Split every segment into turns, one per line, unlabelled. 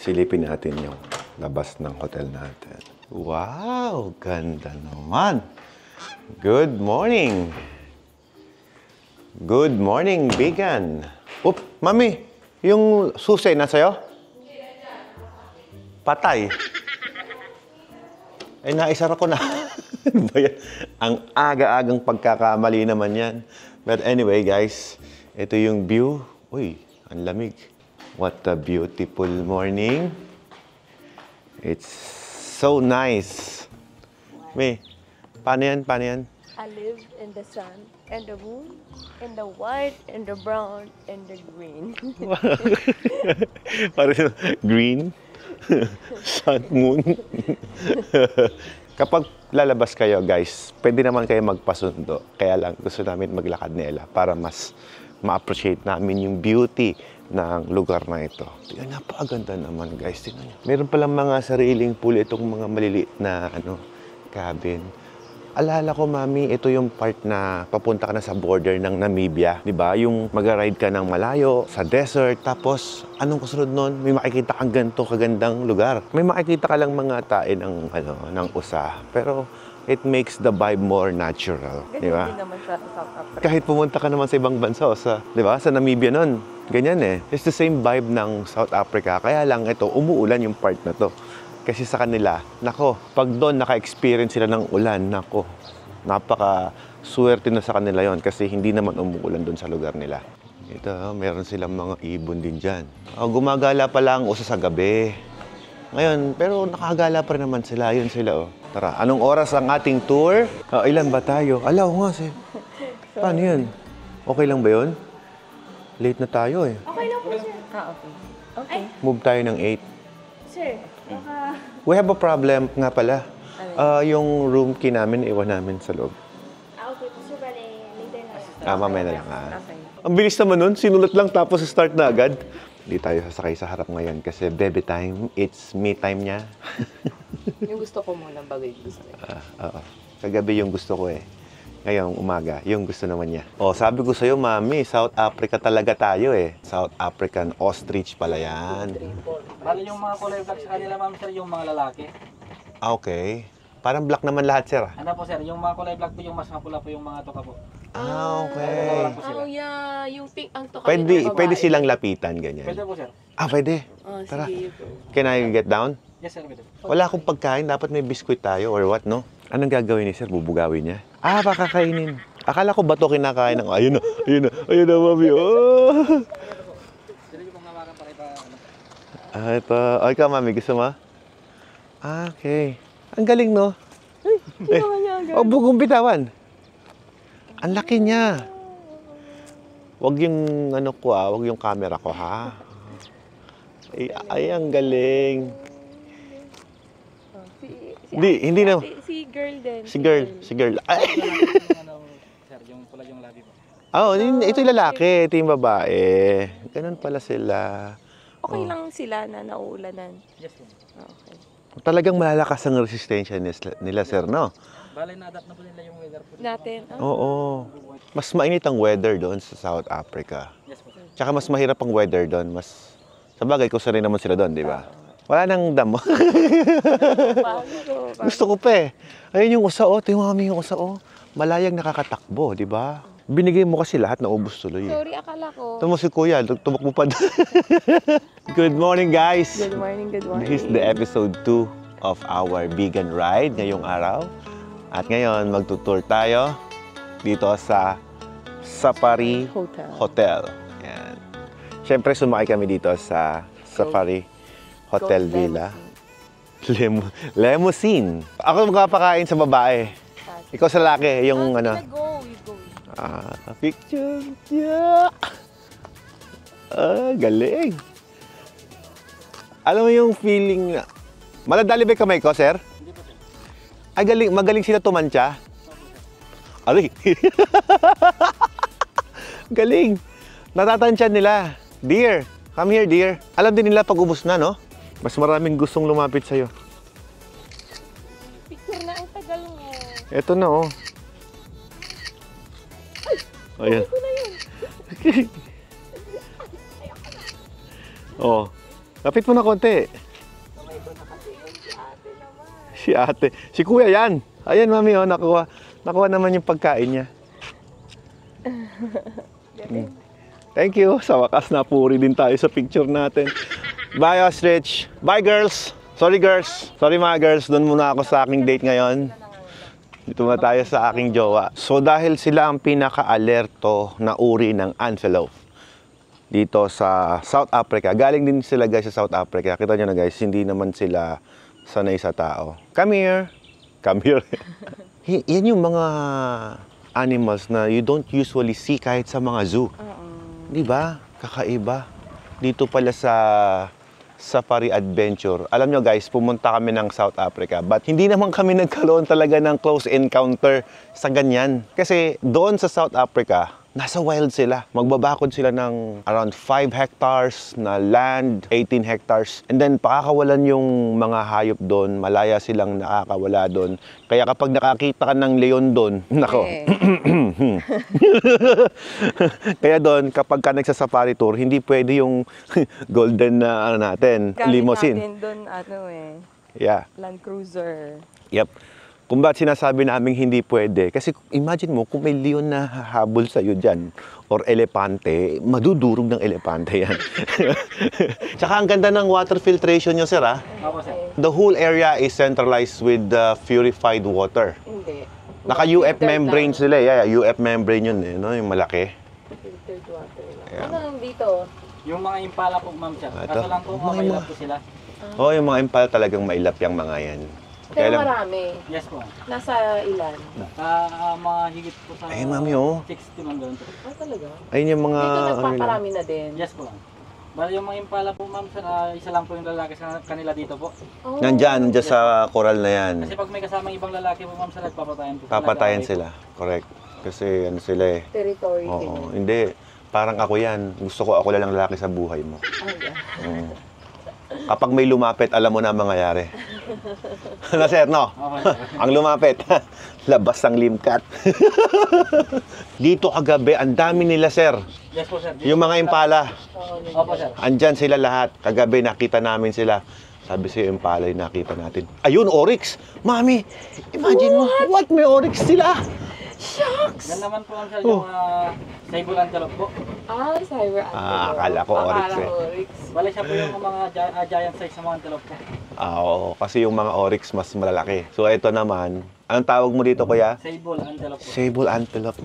Silipin natin yung labas ng hotel natin. Wow! Ganda naman! Good morning! Good morning, Bigan! Oop, Mami! Yung susi na sa'yo? Patay. Ay, naisara ko na. Ang aga-agang pagkakamali naman yan. But anyway, guys, ito yung view. Uy, ang lamig. What a beautiful morning. It's so nice. May, paano yan? Paano yan?
I live in the sun, and the moon, and the white, and the brown, and the green.
Parang green, sun, moon. Kapag lalabas kayo, guys, pwede naman kayo magpasundo. Kaya lang, gusto namin maglakad ni Ella para mas ma-appreciate namin yung beauty ng lugar na ito. Tingnan, napakaganda naman, guys. Tingnan nyo. Meron palang mga sariling pool itong mga maliliit na cabin. Alala ko, Mami, ito yung part na papunta ka na sa border ng Namibia. Diba? Yung mag-ride ka ng malayo, sa desert. Tapos, anong kasunod nun? May makikita kang ganito kagandang lugar. May makikita ka lang mga tae ng usa. Pero, it makes the vibe more natural.
Ganyan
Diba?
din naman sa South Africa.
Kahit pumunta ka naman sa ibang bansa, diba? Sa Namibia nun. Ganyan eh. It's the same vibe ng South Africa. Kaya lang ito, umuulan yung part na to. Kasi sa kanila, nako, pag doon naka-experience sila ng ulan, nako, napaka-swerte na sa kanila yon kasi hindi naman umuulan doon sa lugar nila. Ito, meron silang mga ibon din dyan. Gumagala pa lang uso sa gabi. Ngayon, pero nakagala pa rin naman sila. Yun sila, oh. Tara, anong oras ang ating tour? Ilan ba tayo? Alaw nga, paano yun? Okay lang ba yun? Late na tayo eh.
Okay lang po, sir. Okay. Okay.
Move tayo ng 8.
Sir,
We have a problem nga pala. Yung room key namin, iwan namin sa loob.
okay po, sir. Bale, later na.
Mamaya na lang.
Okay.
Ang bilis naman nun. Sinulat lang tapos start na agad. Hindi tayo sasakay sa harap ngayon kasi baby time. It's me time niya.
Yung gusto ko muna bago yung gusto ko.
Oo. Kagabi yung gusto ko eh. Ngayong umaga, yung gusto naman niya. Sabi ko sa'yo, Mami, South Africa talaga tayo eh. South African ostrich pala yan.
Bali yung mga kulay black sa kanila, ma'am, sir, yung mga lalaki.
Okay. Parang black naman lahat, sir.
Ano po, sir, yung mga kulay black po, yung mas mapula po yung mga toka po.
Okay.
Oh, yeah. Yung pink ang to
Pwede silang lapitan, ganyan.
Pwede po, sir.
Pwede.
Oh,
Tara.
sige po.
Can I get down?
Yes, sir, pwede.
Wala akong pagkain. Dapat may biskuit tayo or what, no? Anong gagawin ni sir? Bubugawin niya? Baka kainin. Akala ko ba ito kinakain ng... Ayun na, Mami. Oh!
Sige po, hawakan para ipa...
Ito. Ikaw, Mami, gusto mo? Okay. Ang galing, no? Bugong bitawan. Ang laki niya. Wag yung wag yung camera ko, ha? Ay, ang galing. Hindi na.
Si girl din.
Si girl. Ay.
Sir, yung pula yung labi po.
Ito yung lalaki, ito yung babae. Ganun pala sila.
Okay lang sila na nauulanan.
Yes, po.
Okay.
Talagang malalakas ang resistensya nila, sir, no?
Bali, na-adapt na po nila yung weather po.
Natin.
Oo. Mas mainit ang weather doon sa South Africa.
Yes, po, sir.
Tsaka mas mahirap ang weather doon. Sabagay, kung sanay naman sila doon, di ba? Wala nang damo. Gusto ko pa eh. Ayun yung usa, ito yung mami yung usa, malayang nakakatakbo, di ba? Binigay mo kasi lahat, naubos tuloy.
Sorry, akala ko.
Ito mo si Kuya, tumakbo pa doon. Good morning, guys!
Good morning, good morning.
This is the episode 2 of our vegan ride ngayong araw. At ngayon, magtutour tayo dito sa Safari Hotel. Yan. Siyempre, sumakay kami dito sa Safari Hotel Villa. Limousine. Ako magpapakain sa babae. Ikaw sa lalaki, yung
Go.
Picture. Yeah. Galing. Alam mo yung feeling na... Maladali ba yung kamay ko, sir?
Hindi po, sir.
Ay, magaling sila tumantya. Aray. Galing. Natatantyan nila. Dear, come here, dear. Alam din nila pag ubos na, no? Mas maraming gustong lumapit sa'yo.
Picture na, ang tagal mo.
Eto na, oh. Ayan. Oh. Lapit mo na konti.
Kamay ko na kasi yung si ate naman.
Si ate. Si kuya yan. Ayan, mami, oh, nakuha. Nakuha naman yung pagkain niya.
Galing.
Thank you. Sa wakas, napuri din tayo sa picture natin. Bye, Ostrich. Bye, girls. Sorry, girls. Sorry, mga girls. Doon muna ako sa aking date ngayon. Dito na tayo sa aking jowa. So, dahil sila ang pinaka-alerto na uri ng antelope dito sa South Africa. Galing din sila, guys, sa South Africa. Kita nyo na, guys, hindi naman sila sanay sa tao. Come here. Come here. Yan yung mga animals na you don't usually see kahit sa mga zoo. Di ba? Kakaiba. Dito pala sa Safari Adventure. Alam nyo, guys, pumunta kami ng South Africa, but hindi naman kami nagkaroon talaga ng close encounter sa ganyan. Kasi doon sa South Africa, nasa wild sila. Magbabakod sila ng around 5 hectares na land, 18 hectares. And then pakakawalan yung mga hayop doon, malaya silang nakakawala doon. Kaya kapag nakakita ka ng leon doon, nako. Kaya doon, kapag ka nagsasafari tour, hindi pwede yung golden na natin, limousine.
Natin doon,
Yeah.
Land Cruiser.
Yep. Kung ba't sinasabi namin hindi pwede, kasi imagine mo, kung may leon na hahabol sa'yo dyan, or elepante, madudurog ng elepante yan. Tsaka ang ganda ng water filtration nyo, sir, ha?
Opo, sir.
The whole area is centralized with purified water.
Hindi.
Naka-UF
Filtered
membrane
lang.
sila, yeah, UF membrane yun, no? Yung malaki.
Filtered water lang.
Yeah.
Ano lang dito?
Yung mga impala po, ma'am, sir.
Ito.
Kaso lang po,
Mga
mailap po sila.
Oh, yung mga impala talagang mailap yung mga yan.
Pero
Kaya lang,
marami.
Yes po.
Nasa ilan?
Mga higit po sa...
Ay, mami, oh.
60 man ganun po.
Ah, talaga?
ayun yung mga...
Dito
ano nila.
nagpaparami na din.
Yes po. Bali yung mga impala po, ma'am, sir, isa lang po yung lalaki sa kanila dito po.
Oh.
Nandyan sa coral na yan.
Kasi pag may kasamang ibang lalaki po, ma'am, sir, nagpapatayan po.
Papatayan
Lagi.
sila. Correct. Kasi ano sila eh.
Territory
Oo,
ganyan.
hindi. Parang ako yan. Gusto ko ako lang lalaki sa buhay mo.
Ah, yeah.
Oo. Kapag may lumapit, alam mo na ang mangyayari. Na sir, no?
Opo, sir.
Ang lumapit, labas ang limkat. Dito kagabi, ang dami nila, sir.
Yes po, sir.
Yung mga impala,
Oo, yun.
Opo, sir.
andyan sila lahat. Kagabi, nakita namin sila. Sabi sa'yo, impala yung nakita natin. Ayun, oryx. Mami, imagine mo, what? May oryx sila.
Shucks!
Yan naman po, ma'am, sir, yung sable antelope po.
Ah, cyber antelope.
Akala ko oryx
Akala
eh.
ko oryx.
Bali siya po yung mga giant size na mga antelope po.
Oo, kasi yung mga oryx mas malalaki. So, ito naman, anong tawag mo dito, kuya?
Sable antelope po.
Sable antelope.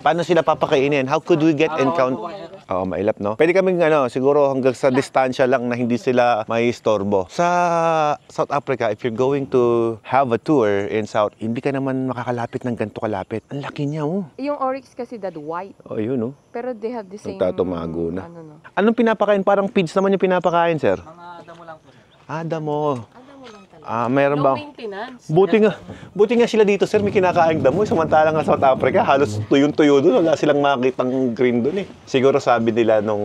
Paano sila papakainin? How could we get encounter? Oo, mailap, no? Pwede kaming, siguro hanggang sa distansya lang na hindi sila may istorbo. Sa South Africa, if you're going to have a tour in South, hindi ka naman makakalapit ng ganito kalapit. Ang laki niya, oh.
Yung oryx kasi that white.
Oh, yun, oh.
Pero they have the same...
Nagtatumago na.
Ano, no?
Anong pinapakain? Parang feeds naman yung pinapakain, sir.
Mga damo lang po, sir.
Ah, damo.
Ano mo lang talaga?
Ah, mayroon
No
ba?
maintenance.
Buti nga sila dito, sir, may kinakaing damo. Samantalang nga South Africa, halos tuyong-tuyo doon. Wala silang makitang green doon eh. Siguro sabi nila nung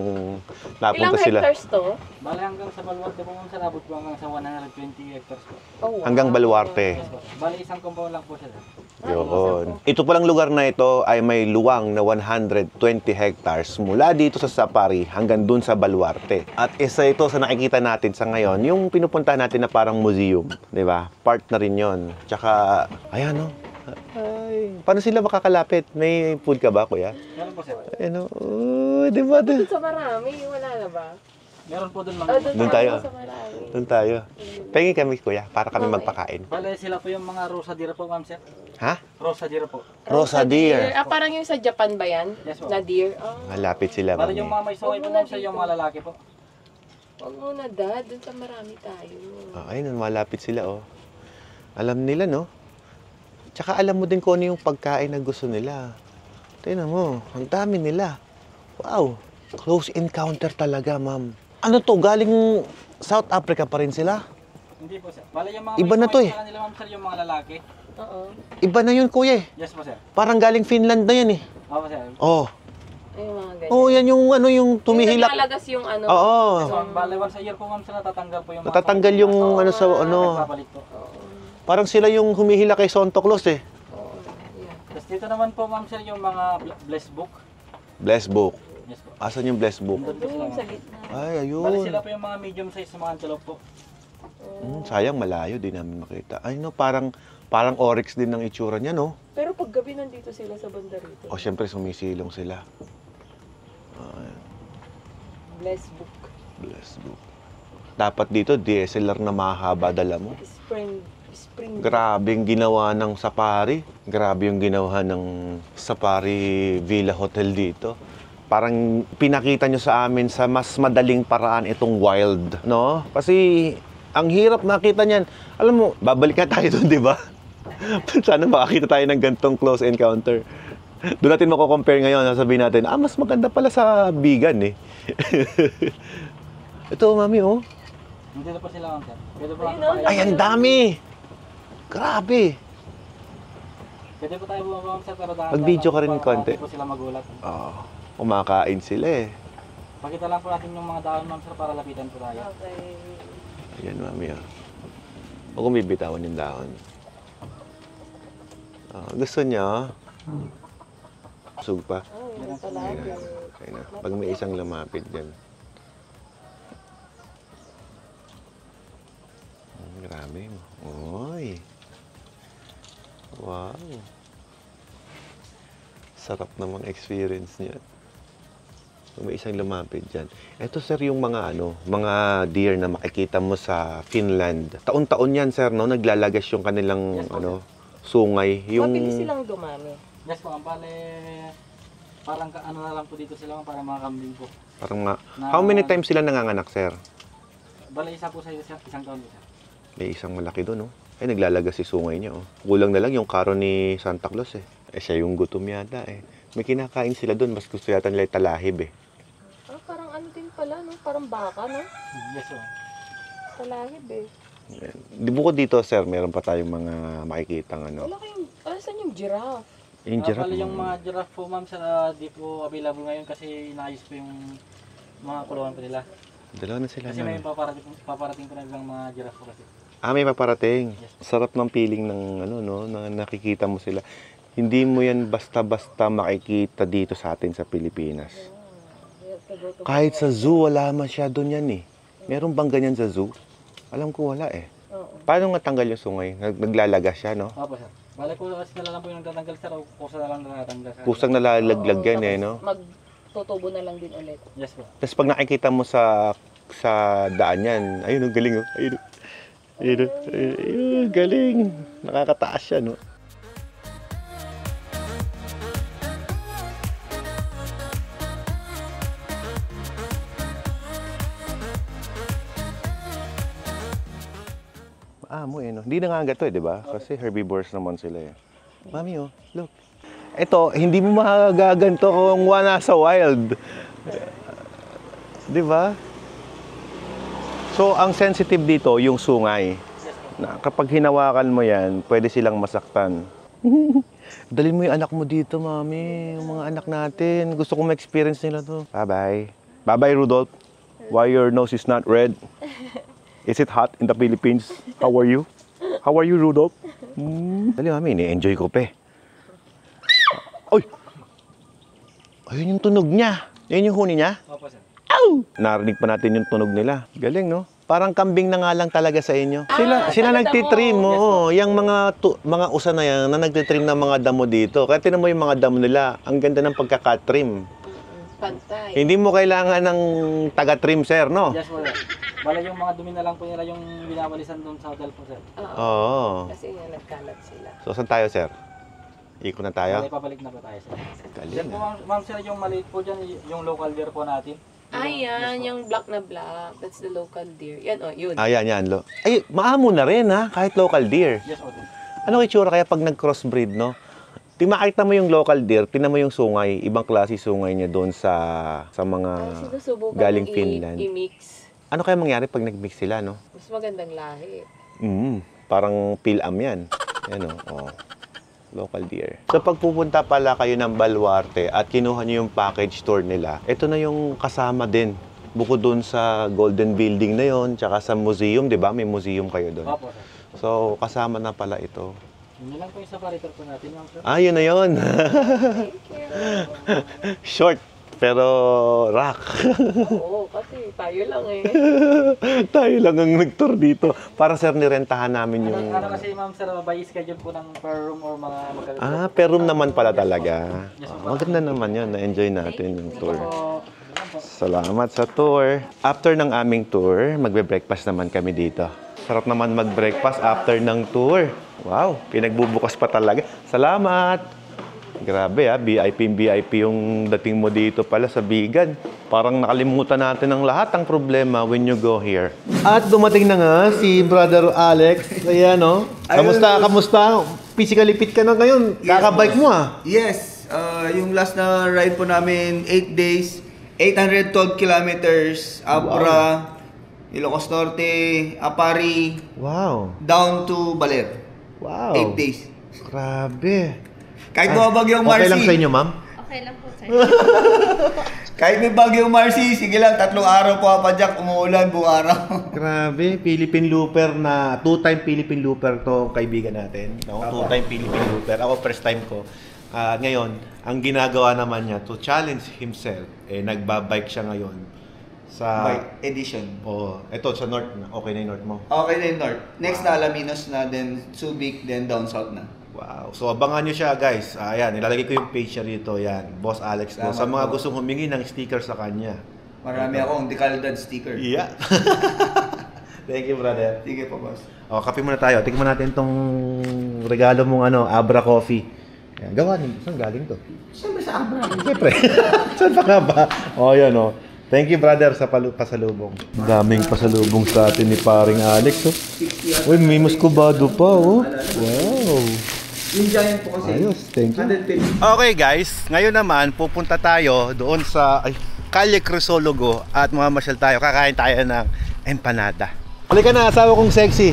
napunta
Ilang
sila.
hectares to?
Bali hanggang sa Baluarte po, ma'am, sir, abot po hanggang sa 120 hectares po.
Oh, wow.
Hanggang Baluarte.
Yes po. Bali isang compound lang po, sir.
Yun. Ito palang lugar na ito ay may luwang na 120 hectares mula dito sa Safari hanggang dun sa Baluarte. At isa ito sa nakikita natin sa ngayon, yung pinupunta natin na parang museum, di ba? Part na rin yon. Tsaka, ayan o. Ay, paano sila makakalapit? May food ka ba, kuya?
Meron po, sir.
Ayan o. Di ba?
Sa marami, wala na ba?
Meron po doon,
Oh,
mga
Doon tayo.
Sa marami.
Doon tayo. Pengin kami, kuya, para kami magpakain.
Bali sila po yung mga rosa deer po, ma'am, sir.
Ha?
Rosa deer po.
Rosa deer.
Ah, parang yung sa Japan ba yan?
Yes, po.
Na deer? Oh.
Malapit sila,
Bali yung
mami.
mga may sungay po, ma'am, sir, yung mga lalaki po.
Huwag muna, Dad. Doon sa marami tayo.
Ayun, malapit sila, oh. Alam nila, no? Tsaka alam mo din kung ano yung pagkain na gusto nila. Tingnan mo, ang dami nila. Wow, close encounter talaga, ma'am. Ano to, galing South Africa pa rin sila?
Hindi po, sir. Bali yung mga
Iba
may
na to,
sungay
eh.
sa kanila, ma'am, sir, yung mga lalaki.
Oo.
Iba na yun, kuya, eh.
Yes po, sir.
Parang galing Finland na yan, eh.
Opo, sir.
Oh,
Ay, mga ganyan.
oh, yan yung ano, yung
Yung
tumihilak.
naglalagas yung ano.
Oo.
So, bali once a year po, ma'am, sir, natatanggal po yung mga
Natatanggal yung ano sa ano.
Nagbabalik po.
Parang sila yung humihila kay Santa Claus, eh.
Oo. Yeah.
Tapos dito naman po, ma'am, sir, yung mga blessed book.
Bless book.
Yes po.
Asan yung blessed book?
Nandun po sila
Doon sa
ma'am.
gitna.
Ay,
Bali
ayun.
sila po yung mga medium size sa mga antelope po.
Sayang, malayo din namin makita. Ay, no, parang oryx din ng itsura niya, no?
Pero pag gabi nandito sila sa banda rito.
O, syempre, sumisilong sila.
Blessed book.
Blessed book. Dapat dito, DSLR na mahaba dala mo.
Spring.
Grabe yung ginawa ng safari. Grabe yung ginawa ng Safari Villa Hotel dito. Parang pinakita nyo sa amin sa mas madaling paraan itong wild, no? Kasi ang hirap nakita niyan. Alam mo, babalik na tayo doon, di ba? Sana makakita tayo ng gantong close encounter. Doon natin mako-compare ngayon. Sasabihin natin, mas maganda pala sa Bigan eh. Ito, mami, oh.
Hindi na po sila ma'am sir. Pwede po
Ayun,
lang
oh.
Ay, ang dami! Grabe!
Pwede po tayo bumaba ma'am sir, pero dahan.
Mag-video ka rin ng konti.
Hindi po sila magulat.
Kumakain sila eh.
Pakita lang po natin yung mga dahon ma'am sir para lapitan po tayo.
Okay.
Ayan, mami, oh. Huwag kong bibitawan yung dahon. Gusto niya, Sug pa.
Oh, yun talaga.
Ayun na. Pag may isang lumapit dyan. Grabe mo. Oy. Wow. Sarap namang experience niya. Pag may isang lumapit dyan. Ito, sir, yung mga mga deer na makikita mo sa Finland. Taon-taon yan, sir, no? Naglalagas yung kanilang,
Yes, po,
sungay. Yung...
Mabilis silang dumami.
Yes po, bale, parang na lang po dito sila para mga kambing po.
Parang how many times sila nanganganak, sir?
Bale, isa po sa isang taon po sir.
May isang malaki doon, oh. Ay, naglalagas si sungay niya, oh. Kulang na lang yung karo ni Santa Claus, eh. Siya yung gutom yata, eh. May kinakain sila doon, mas gusto yata nila talahib, eh.
Parang ano din pala, no? Parang baka, no?
Yes po.
Talahib, eh.
Di bukod dito, sir, meron pa tayong mga makikitang
Wala kayong, saan yung giraffe?
Yung giraffe,
Bale, yung mga giraffe po ma'am sir, di po available ngayon kasi inayos po yung mga kulungan po nila.
Dalawa na sila
Kasi may
na.
paparating po na ilang mga giraffe po kasi.
May paparating.
Yes.
Sarap ng feeling ng, na nakikita mo sila. Hindi mo yan basta-basta makikita dito sa atin sa Pilipinas. Kahit sa zoo, wala masyado yan, eh. Meron bang ganyan sa zoo? Alam ko wala, eh.
Oo.
Paano nga tanggal yung sungay? Naglalagas siya, no?
Opo sir. Bale po kasi na lang po yung tatanggal sir o kusa na lang natanggal sir.
Kusang nalalaglag yan, eh, no?
Magtutubo na lang din ulit.
Yes po.
Tapos pag nakikita mo sa daan yan, ayun, ang galing, oh. Ayun, oh. Ayun, oh. Ayun, galing. Nakakataas siya, no? Mo eh, no? Hindi na nga gato, eh, di ba? Kasi herbivores naman sila, eh. Mami, oh, look. Ito, hindi mo magaganto kung wala sa wild. Di ba? So, ang sensitive dito, yung sungay. Na kapag hinawakan mo yan, pwede silang masaktan. Dali mo yung anak mo dito, mami. Yung mga anak natin. Gusto kong ma-experience nila to. Bye-bye. Bye-bye, Rudolph. Why your nose is not red? Is it hot in the Philippines? How are you? How are you, Rudolph? Dali, mami. Ni-enjoy ko, pe. Oy! Ayun yung tunog niya. Yan yung huni niya.
Opo sir.
Narinig pa natin yung tunog nila. Galing, no? Parang kambing na nga lang talaga sa inyo. Sila
talaga
nagtitrim,
mo.
oo. Yung mga usa na yan na nagtitrim ng mga damo dito. Kaya tinan mo yung mga damo nila. Ang ganda ng pagkakatrim.
Pantay.
Hindi mo kailangan ng taga-trim, sir, no?
Yes po sir. Bale yung mga dumi na lang po nila yung binabalisan doon sa hotel po sir.
Oo.
Kasi nga nagkalat sila.
So, saan tayo, sir? Iko na tayo?
Bale pabalik na po tayo sir.
Galing,
Yan po ma'am sir, yung maliit po dyan, yung local deer po natin.
Yan, yung black na black. That's the local deer. Yan, yun.
Yan. Ay, maamo na rin, ha? Kahit local deer.
Yes po sir.
Ano itsura kaya pag nag-crossbreed, no? Di makita mo yung local deer, tinan mo yung sungay, ibang klase sungay niya doon sa mga
Sinusubukan
galing
mong
Finland.
i-mix.
Ano kaya mangyari pag nag-mix sila, no?
Mas magandang lahi.
Parang pilam yan. Ano, local deer. So pag pupunta pala kayo ng Baluarte at kinuha niyo yung package tour nila, ito na yung kasama din. Bukod doon sa Golden Building na yon, tsaka sa museum, di ba? May museum kayo doon.
Opo sir.
So kasama na pala ito.
Yun lang po yung safari tour po natin ma'am sir.
Yun na yun.
Thank you.
Short Pero rock.
Oo, kasi tayo lang eh.
Tayo lang ang nag-tour dito. Para sir, nirentahan namin yung...
Ano kasi ma'am sir, by schedule po ng per room or mga magkakaroon.
Per room naman pala talaga. Maganda naman yun. Na-enjoy natin yung tour. Salamat sa tour. After ng aming tour, magbe-breakfast naman kami dito. Sarap naman mag-breakfast after ng tour. Wow, pinagbubukas pa talaga. Salamat! Grabe VIP yung dating mo dito pala sa Bigan. Parang nakalimutan natin ang lahat ng problema when you go here. At dumating na nga si Brother Alex. Ayan, no? Kamusta? Physically fit ka na ngayon. Kakabike mo,
Yes. Yung last na ride po namin, 8 days, 812 kilometers, Abra, Ilocos Norte, Apari,
Wow.
down to Baler.
Wow.
8 days.
Grabe.
Kahit may bagyong Marcy.
Okay lang sa inyo, ma'am?
Okay lang po, sir.
Kahit may bagyong Marcy, sige lang, 3 araw po Padjak, umuulan, buong araw.
Grabe, Philippine Looper na, 2-time Philippine Looper to kaibigan natin. No? 2-time Philippine Looper. Ako, first time ko. Ngayon, ang ginagawa naman niya to challenge himself, nagbabike siya ngayon sa...
Bike edition.
Ito sa north na. Okay na yung north mo?
Okay na yung north. Next na Alaminos na, then Subic, then down south na.
Wow. So, abangan nyo siya, guys. Ayan, nilalagay ko yung page niya rito. Yan, Boss Alex.
Salamat
Sa mga
po.
gustong humingi ng sticker sa kanya.
Marami akong Decaldad sticker.
Yeah. Thank you, brother.
Sige po, boss.
Kape muna tayo. Tingnan natin tong regalo mong Abra Coffee. Yan, gawa niyo. Saan galing to?
Siyempre sa Abra.
Siyempre. Saan pa nga ba? Yan, Thank you, brother, sa pasalubong. Daming pasalubong sa atin ni paring Alex, Uy, may muskubado pa, Wow.
Yung giant po kasi.
Ayos, thank you.
150.
Okay, guys. Ngayon naman, pupunta tayo doon sa Calle Crisologo at mamamasyal tayo. Kakain tayo ng empanada. Halika na, asawa kong sexy.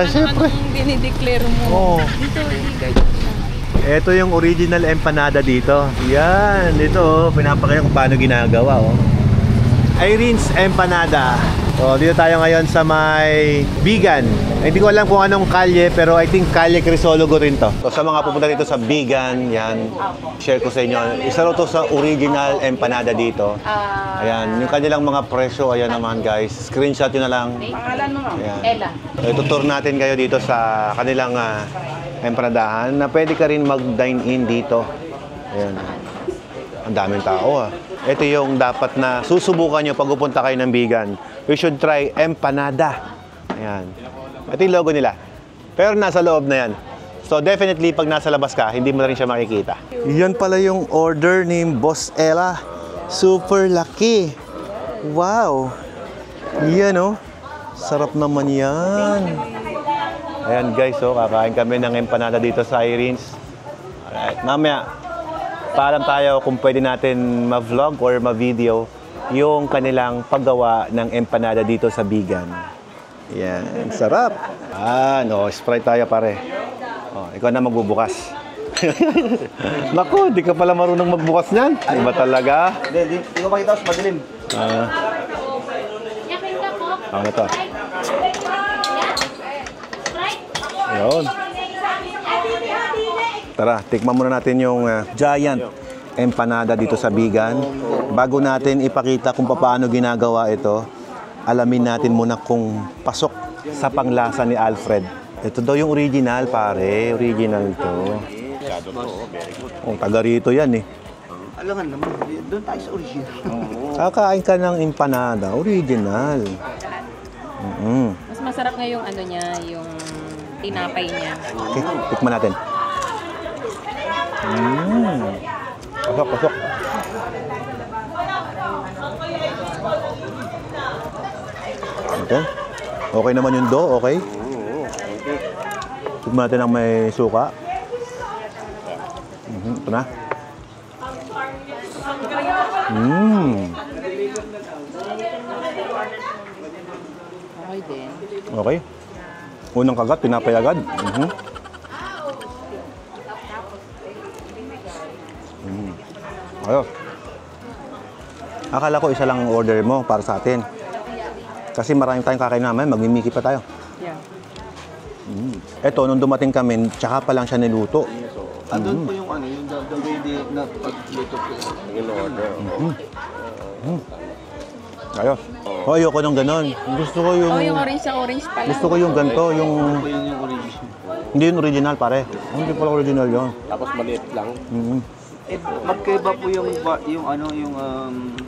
Siyempre.
Anong dinideclare mo?
Oo.
Dito,
Ito yung original empanada dito. Yan, dito pinapakita kung paano ginagawa, Irene's Empanada. Dito tayo ngayon sa may Bigan. Hindi ko alam kung anong kalye, pero I think Calle Crisologo rin to. Sa mga pupunta dito sa Bigan, yan, share ko sa inyo. Isa raw to sa original empanada dito. Ayan, yung kanilang mga presyo, ayan naman guys. Screenshot yun na lang.
pangalan mo, ma'am?
Ayan.
Ella.
Itutour natin kayo dito sa kanilang empanadahan na pwede ka rin mag-dine-in dito. Ayan. Ang daming tao, Ito yung dapat na susubukan nyo pag upunta kayo ng Bigan. We should try empanada. Ayan. Ito yung logo nila. Pero nasa loob na yan. So definitely pag nasa labas ka, hindi mo na rin siya makikita. Yan pala yung order ni Boss Ella. Super laki. Wow. Yan Sarap naman yan. Ayan guys, kakain kami ng empanada dito sa Irene's. Alright, mamaya, paalam tayo kung pwede natin ma-vlog or ma-video yung kanilang paggawa ng empanada dito sa Bigan. Yan, sarap. Sprite tayo pare. Ikaw na magbubukas. Naku, di ka pala marunong magbukas niyan. Iba talaga.
Hindi ko makita sa madilim.
Ano to? Yun. Tara, tikman muna natin yung giant empanada dito sa Bigan. Bago natin ipakita kung paano ginagawa ito, alamin natin muna kung pasok sa panglasa ni Alfred. Ito daw yung original, pare. Original to. Taga rito yan
Alangan naman, doon tayo sa original.
Kakain ka ng empanada, original.
Mas masarap nga yung yung tinapay niya.
Okay, tikman natin. Pasok. Okay. Okay naman yung dough, okay? Tikman natin ang may suka. Ito na.
Okay din.
Okay. Unang kagat, tinapay agad. Ayos. Akala ko isa lang ang order mo para sa atin. Kasi maraming tayong kakain namin, magmimiki pa tayo.
Yeah.
Ito, nung dumating kami, tsaka pa lang siya niluto.
Doon po yung yung the way na pagluto po.
Ayos. Oh, ayoko ng ganon. Gusto ko yung...
Oh, yung orange pala.
Gusto ko yung ganito, yung...
Yung original.
Hindi yung original, pare. Hindi pala original yun.
Tapos maliit lang.
Eh, magkaiba po yung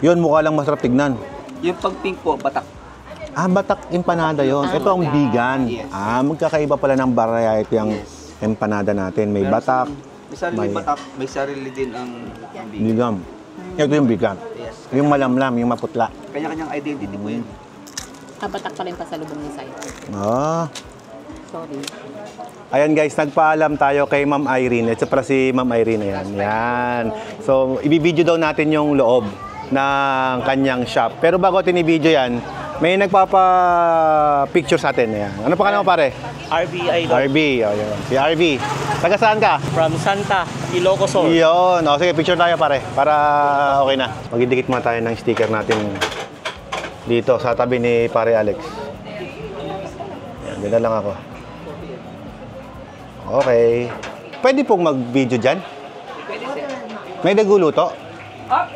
Yun, mukha lang masarap tignan.
yung pag pink po, batak.
Ah, batak empanada yon. Ito ang vegan.
Yes.
Ah, magkakaiba pala ng variety ang empanada natin. May batak,
May sarili
may-
batak, may sarili din ang vegan.
vegan. Ito yung vegan.
Yes.
Yung malamlam, yung maputla.
Kanya-kanyang identity po yun.
Kabatak pa rin pasalubong niya sa'yo.
Ah.
Sorry.
Ayan guys, nagpaalam tayo kay Ma'am Irene. Ito para si Ma'am Irene yan. Yan. So, ibibideo daw natin yung loob ng kanyang shop. Pero bago tinibideo yan, may nagpapa-picture sa atin. Yan. Ano pa mo pare?
RB Idol.
RB. Oh, yun. Si RB. Taga saan ka?
From Santa, Ilocos Sur.
Yun. O, sige, picture tayo pare. Para okay na. Magdidikit muna tayo ng sticker natin dito sa tabi ni pare Alex. Yan, dito lang ako. Okay. Pwede pong mag-video dyan? May nagluluto?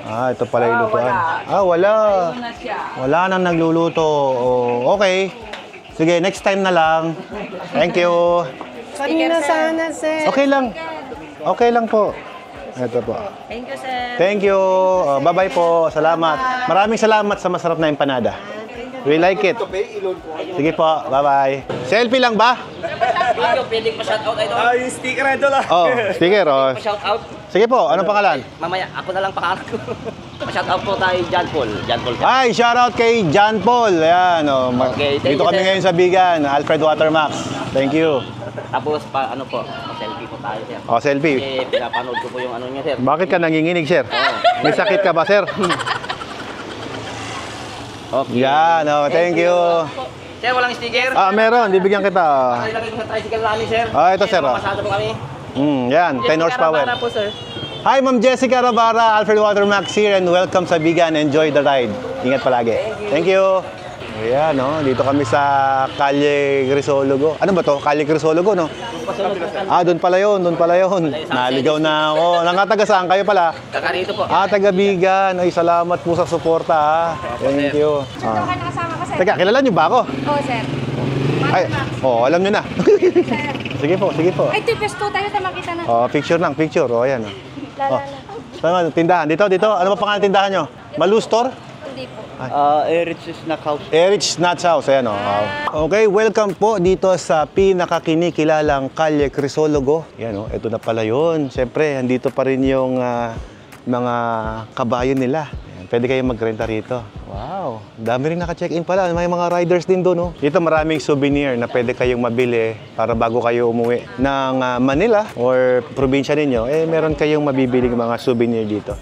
Ah, ito pala yung lutuan. Ah, wala. Wala nang nagluluto. Oh, okay. Sige, next time na lang. Thank you.
Kanina sana, sir.
Okay lang. Okay lang po. Ito po.
Thank you, sir.
Thank you. Oh, bye-bye po. Salamat. Maraming salamat sa masarap na empanada. We like it. Sige po. Bye-bye. Selfie lang ba?
Pwede pa shoutout idol.
Yung sticker ito lang.
Oh, sticker. Oh.
Shoutout.
Sige po. Anong pangalan?
Mamaya, ako na lang pangalan ko. Shoutout po tayo, John Paul. John Paul.
Ay, shoutout kay John Paul. Ayan. Oh.
Okay, thank
Dito
you,
kami
sir.
ngayon sa Bigan. Alfred Watermax. Thank you.
Tapos, ano po, selfie po tayo, sir.
Oh, selfie.
Kasi pinapanood ko po yung ano niya, sir.
Bakit ka nanginginig, sir? May sakit ka ba, sir?
Okay.
Yan. Oh, thank you.
Sir, walang sticker.
Ah, meron. Bibigyan kita.
Ilagay ko sa tricycle namin, sir.
Ah, ito, sir, oh.
Pasado po kami.
Yan. 10 horsepower.
po, sir.
Hi, Ma'am Jessica Ravara, Alfred Watermax here, and welcome sa Bigan. Enjoy the ride. Ingat palagi. Thank you. Ayan, no? Dito kami sa Calle Crisologo. Ano ba to? Calle Crisologo, no? Ah, doon pala yun, doon pala yun. Naligaw na ako. Nakataga saan kayo pala?
Kakarito po.
Ah, taga Bigan. Ay, salamat po sa suporta, ha. Thank you. Ah.
Nakasama ko, sir.
Teka, kilala niyo ba ako?
Oo, sir.
Ay, alam niyo na. Sige po, sige po.
Ay, tipes to tayo sa makita na.
Oh, picture lang, picture. Oh, ayan.
Lala.
Tama, tindahan. Dito. Ano ba pangalan ng tindahan nyo? Malu Store?
Hindi po.
Eric's Snack House.
Erich Nuts House. Ayan, oh. Okay, welcome po dito sa pinakakinikilalang Calle Crisologo. Ayan, oh. Ito na pala yun. Siyempre, andito pa rin yung mga kabayo nila. Ayan, pwede kayong magrenta rito. Wow, dami rin naka-check-in pala. May mga riders din doon, oh. Dito maraming souvenir na pwede kayong mabili para bago kayo umuwi ng Manila or probinsya ninyo, meron kayong mabibiling mga souvenir dito.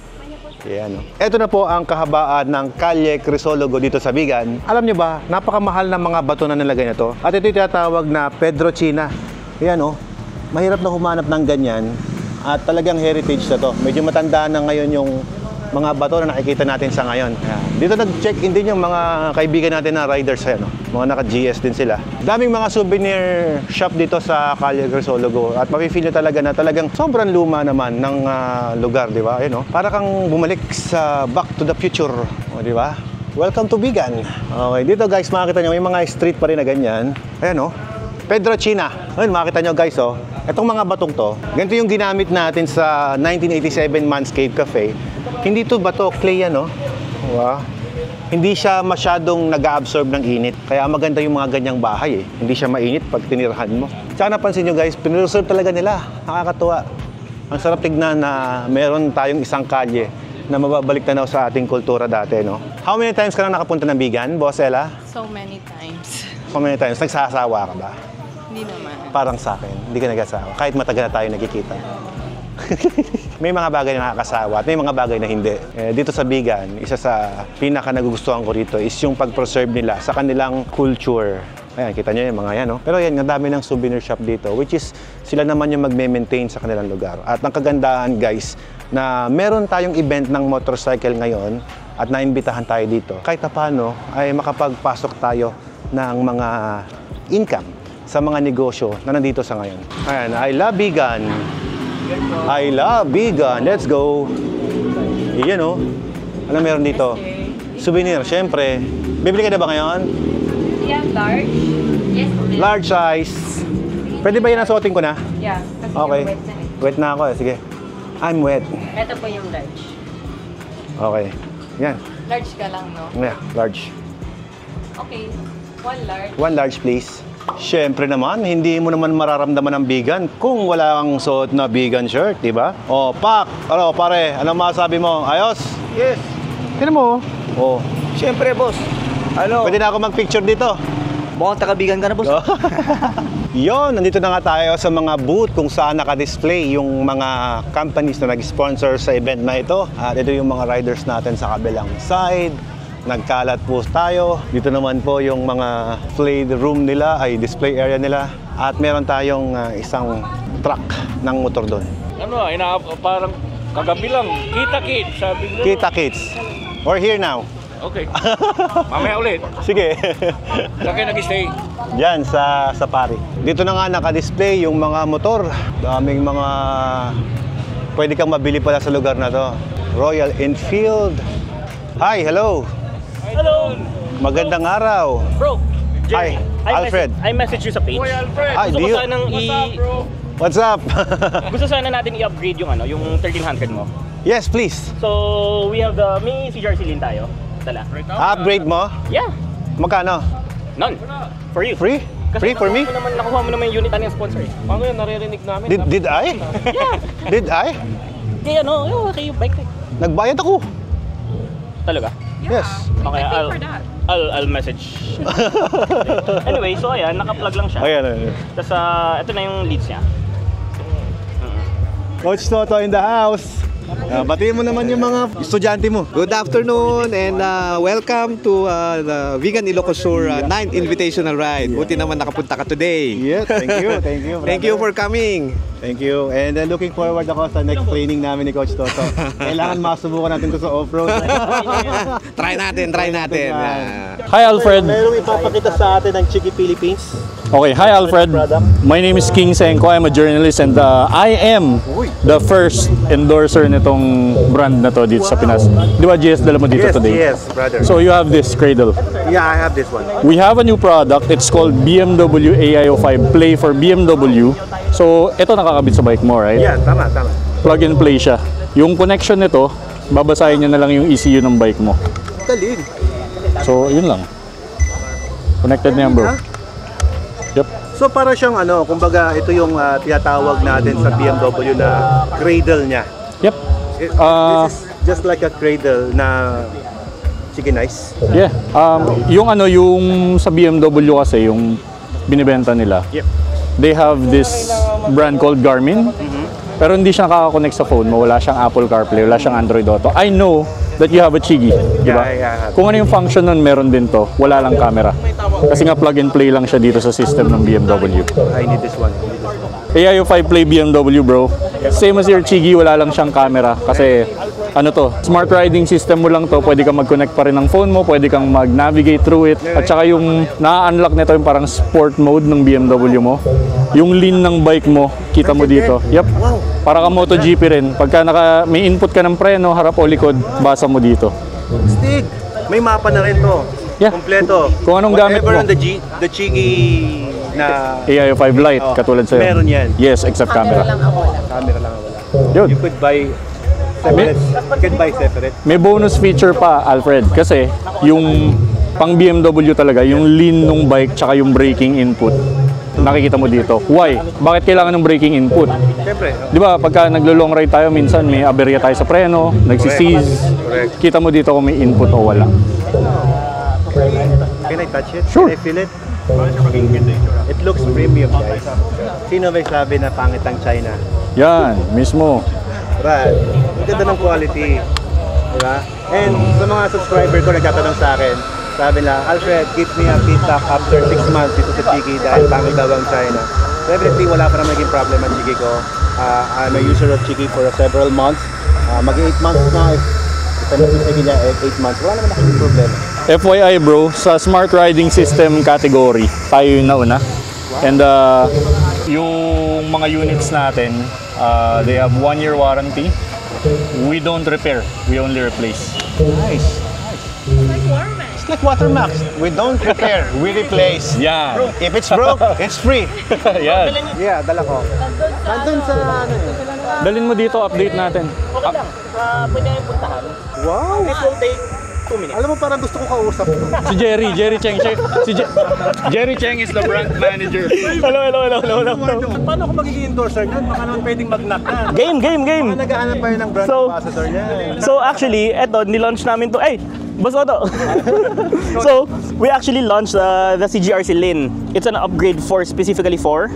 Ayan, oh. Ito na po ang kahabaan ng Calle Crisologo dito sa Bigan. Alam nyo ba, napakamahal ng mga bato na nilagay na to. At ito yung tinatawag na Pedro China. Ayan, oh. Mahirap na humanap ng ganyan. At talagang heritage na to. Medyo matanda na ngayon yung mga bato na nakikita natin sa ngayon. Ayan. Dito nag-check-in din yung mga kaibigan natin na riders. Ayan, oh. Mga naka-GS din sila. Daming mga souvenir shop dito sa Calle Crisologo. At mafe-feel nyo talaga na talagang sobrang luma naman ng lugar, di ba? Ayan, oh. Para kang bumalik sa Back to the Future. O, di ba? Welcome to Bigan. Okay, dito guys, makikita nyo, may mga street pa rin na ganyan. Ayan, oh. Pedro China. Ayun, makikita nyo guys, oh. Itong mga batong to, ganito yung ginamit natin sa 1987 Manscaped Cafe. Hindi to bato, clay yan, oh. Wow. Hindi siya masyadong nag-absorb ng init. Kaya maganda yung mga ganyang bahay, eh. Hindi siya mainit pag tinirahan mo. Tsaka napansin nyo guys, pinreserve talaga nila. Nakakatuwa. Ang sarap tignan na meron tayong isang kalye na mababalik na sa ating kultura dati, no? How many times ka na nakapunta ng Bigan, Boss Ella?
So many times.
How many times? Nagsasawa ka ba?
Hindi naman.
Parang sa akin, hindi ka nagsasawa. Kahit matagal na tayo nagkikita. May mga bagay na nakakasawa at may mga bagay na hindi. Dito sa Bigan, isa sa pinaka nagugustuhan ko rito is yung pag-preserve nila sa kanilang culture. Ayan, kita nyo yung mga yan, no? Pero yan, ang dami ng souvenir shop dito, which is sila naman yung mag-maintain sa kanilang lugar. At ang kagandahan, guys, na meron tayong event ng motorcycle ngayon at naimbitahan tayo dito. Kahit na paano, ay makapagpasok tayo ng mga income sa mga negosyo na nandito sa ngayon. Ayan, I love Bigan. I love vegan. Let's go. Iyan oh. Ano meron dito? Souvenir, syempre. Bibili ka na ba ngayon?
Yeah, large. Yes, please.
Large size. Pwede ba yan nasuotin ko na?
Yeah. Kasi
Okay.
yung wet na eh.
Wet na ako eh. Sige. I'm wet.
Ito po yung large.
Okay. Yan.
Large ka lang, no?
Yeah, large.
Okay. One large.
One large please. Siyempre naman, hindi mo naman mararamdaman ng vegan kung wala kang suot na vegan shirt, di ba? Oh, Pak! Ano, pare? Anong masasabi mo? Ayos?
Yes.
Tignan mo. Oh.
Siyempre, boss. Ano?
Pwede na ako mag-picture dito.
Mukhang taga-vegan ka na, boss.
Yon, nandito na nga tayo sa mga booth kung saan naka-display yung mga companies na nag-sponsor sa event na ito. At ito yung mga riders natin sa kabilang side. Nagkalat po tayo. Dito naman po yung mga playroom nila, ay display area nila. At meron tayong isang truck ng motor doon.
Ano, parang kagabi lang, kita kids, sabi ko.
Kita Kids. We're here now.
Okay. Mamaya ulit.
Sige.
Saan kayo nag-stay?
Diyan sa Pari. Dito na nga naka-display yung mga motor. Daming mga pwede kang mabili pala sa lugar na to. Royal Enfield. Hi, hello.
Hello!
Magandang araw.
Bro,
Hi, Alfred.
I message you sa page.
Hi,
Gusto
do
ko
you?
sanang
What's up?
gusto sana natin i-upgrade yung 1300 mo.
Yes, please.
So, we have may CRC lane tayo. Dala.
Upgrade mo?
Yeah.
Magkano?
None. For you.
Free? Free for me?
Nakuha mo naman yung unit ng sponsor eh.
Paano yan, naririnig namin?
Did I?
Yeah.
Did I?
Kaya okay yung bike eh.
Nagbayad ako.
Talaga?
Yes.
Okay, I'll message. Anyway, so ayan, naka-plug lang siya.
Ayan, ayan.
Tapos ito na yung leads niya.
Coach Toto in the house. Batiin mo naman yung mga estudyante mo.
Good afternoon and welcome to the Vegan Ilocos Sur 9th Invitational Ride. Buti naman nakapunta ka today.
Yes, thank you. Thank you.
Thank you for coming.
Thank you. And looking forward ako sa next training namin ni Coach Toto. Kailangan masubukan natin to sa off-road.
Try natin.
Hi Alfred.
Mayroong ipapakita sa atin ng Chiki Philippines.
Okay, hi Alfred. My name is King Senko. I'm a journalist and I am the first endorser nitong brand na to dito sa Pinas. Di ba GS dala mo dito today?
Yes, brother.
So you have this cradle.
Yeah, I have this one.
We have a new product. It's called BMW AIO5 Play for BMW. So ito nakakabit sa bike mo, right?
Yeah, tama.
Plug and play siya. Yung connection nito, babasahin niya na lang yung ECU ng bike mo.
Galing.
So yun lang. Connected na yan, bro. Yep.
So para siyang kumbaga ito yung tinatawag natin sa BMW na cradle niya.
Yep.
This is just like a cradle na sige, nice.
Yeah. Yung sa BMW kasi yung binibenta nila.
Yep.
They have this brand called Garmin. Pero hindi siya nakaka-connect sa phone mo. Wala siyang Apple CarPlay, wala siyang Android Auto. I know that you have a Chigi, di ba?
Yeah.
Kung ano yung function nun, meron din to. Wala lang camera. Kasi nga plug and play lang siya dito sa system ng BMW.
I need this one.
AIO5 Play BMW, bro. Same as your Chigi, wala lang siyang camera. Kasi smart riding system mo lang to. Pwede kang mag-connect pa rin ng phone mo, pwede kang mag-navigate through it. At saka yung na-unlock nito yung parang sport mode ng BMW mo. Yung lean ng bike mo, kita mo dito. Yep. Para ka MotoGP rin. Pagka may input ka ng preno, harap o likod, basa mo dito.
Stick. May mapa na rin to.
Yeah.
Kompleto.
Kung anong gamit mo.
Whatever on the Chigi na
AIO5 Lite, katulad sa'yo.
meron yan.
Yes, except camera.
Camera lang wala.
Yun.
You could buy separate.
May bonus feature pa, Alfred. Kasi yung pang BMW talaga, yung lean ng bike tsaka yung braking input. Nakikita mo dito. Why? Bakit kailangan ng braking input?
Siyempre.
Di ba, pagka naglo-long ride tayo, minsan may aberya tayo sa preno, nagsiseize.
Correct.
Kita mo dito kung may input o wala.
Can I touch it?
Sure.
Can I feel it? It looks premium, guys. Sino ba sabi na pangit ang China?
Yan, mismo.
Brad, ang ganda ng quality. Diba? And sa mga subscriber ko nagtatanong sa akin, sabi nila, Alfred, give me a feedback after 6 months dito sa Chigi dahil pangit daw ang China. Definitely, wala pa naman naging problem ang Chigi ko. I'm a user of Chigi for several months. Mag-8 months na. If I'm not mistaken niya, 8 months. Wala naman naging problema.
FYI bro, sa smart riding system category, tayo yung nauna. And yung mga units natin, They have 1-year warranty. We don't repair, we only replace.
Nice. It's like Watermax. We don't repair, we replace.
Yeah.
If it's broke, it's free.
Yeah.
Yeah, dala ko. Nandun sa ano eh.
Dalhin mo dito, update natin.
Pwede na yung puntahan.
Wow!
This will take 2 minutes.
Alam mo, parang gusto ko kausap.
Si Jerry Cheng. Jerry Cheng is the brand manager. Hello.
Paano ko magiging endorser nun? Baka naman pwedeng mag-knock na.
Game.
Naghahanap pa yun ng brand ambassador niya.
So actually, eto, nilaunch namin to. Ay, Boss Otto. So, we actually launched the CGRC Lin. It's an upgrade specifically for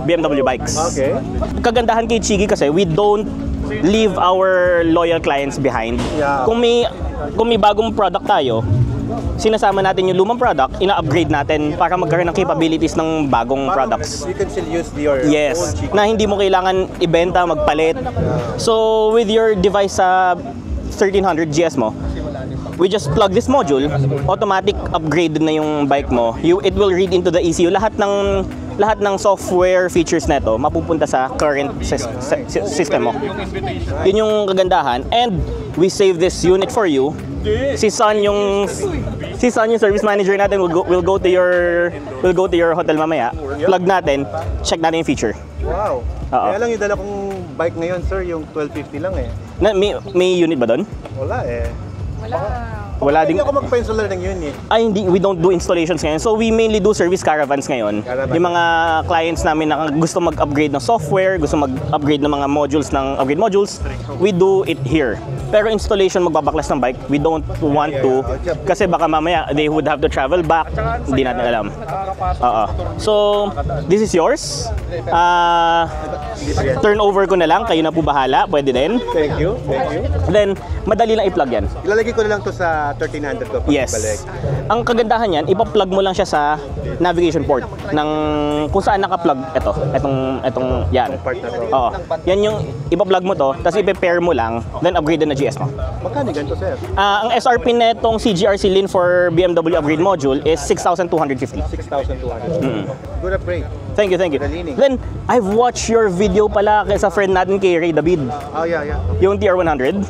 BMW bikes.
Okay.
Kagandahan kay Chigi kasi we don't leave our loyal clients behind.
Yeah.
Kung may bagong product tayo, sinasama natin yung lumang product, ina-upgrade natin para magkaroon ng capabilities ng bagong products.
You can still use your
Yes,
old Chigi.
na hindi mo kailangan ibenta, magpalit. So, with your device sa 1300 GS mo, we just plug this module, automatic upgrade na yung bike mo. It will read into the ECU. Lahat ng software features neto mapupunta sa current system mo. Yun yung kagandahan. And we save this unit for you. Si Son yung service manager natin will go to your hotel mamaya. Plug natin, check natin yung feature.
Wow.
Oo.
Kaya lang yung dala kong bike ngayon, sir, yung 1250 lang eh.
May unit ba doon?
Wala eh.
Wala
Hindi
ding.
ako magpa-installer ng unit.
Ay, hindi, we don't do installations ngayon. So, we mainly do service caravans ngayon. Yung mga clients namin na gusto mag-upgrade ng software, gusto mag-upgrade ng mga modules ng upgrade modules, we do it here. Pero installation, magbabaklas ng bike, we don't want to. Kasi baka mamaya, they would have to travel back. Hindi natin alam. So, this is yours. Turnover ko na lang. Kayo na po bahala. Pwede din.
Thank you.
Then, madali lang i-plug yan.
Ilalagay ko na lang to sa 1300 ko.
Yes. Ang kagandahan niyan, ipa-plug mo lang siya sa navigation port ng kung saan naka-plug etong yan.
Part na to.
Oo. Yan yung ipa-plug mo to, tapos i-pair mo lang, then upgrade na GS mo.
Magkano ganito, sir?
Ang SRP netong CGRC Lin for BMW upgrade module is 6,250.
6,200. Good upgrade.
Thank you.
Galining.
Then, I've watched your video pala sa friend natin kay Ray David.
Oh, yeah.
Yung TR100.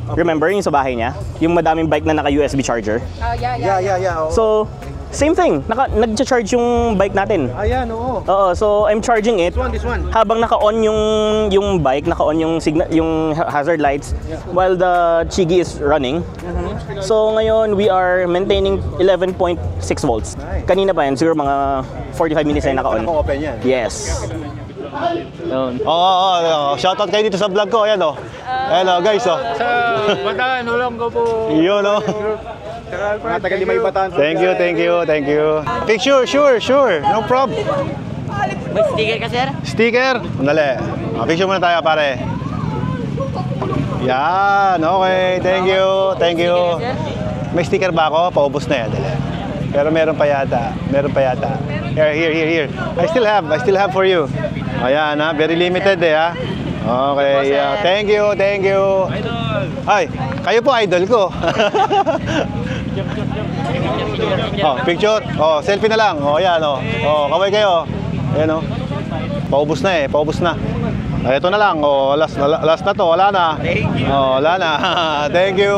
Remember yung sa bahay niya? Yung madaming bike na naka-USB charger.
Yeah. Oo.
So, same thing. Nag-charge yung bike natin.
Ayan, oo.
Oo, so I'm charging it.
This one.
Habang naka-on yung bike, naka-on yung yung hazard lights while the Chigi is running. So ngayon we are maintaining 11.6 volts. Kanina pa yan, siguro mga 45 minutes na naka-on.
Naka-open yan.
Yes.
Oo. Shoutout kayo dito sa vlog ko. Ayan o. Hello guys o.
Bataan, ulam ko po.
Yun o.
Mga taga Limay Bataan.
Thank you. Picture, sure. No problem.
May sticker ka, sir?
Sticker? Dali. Picture muna tayo, pare. Yan, okay. Thank you. May sticker ba ako? Paubos na yan, dali. Pero meron pa yata. Here. I still have for you. Ayan ha, very limited ha. Okay, thank you. Ay, kayo po idol ko. Picture. Selfie na lang. Ayan kaway kayo. Ayan Paubos na. Ito na lang. Last na to. Wala na. Wala na. Thank you.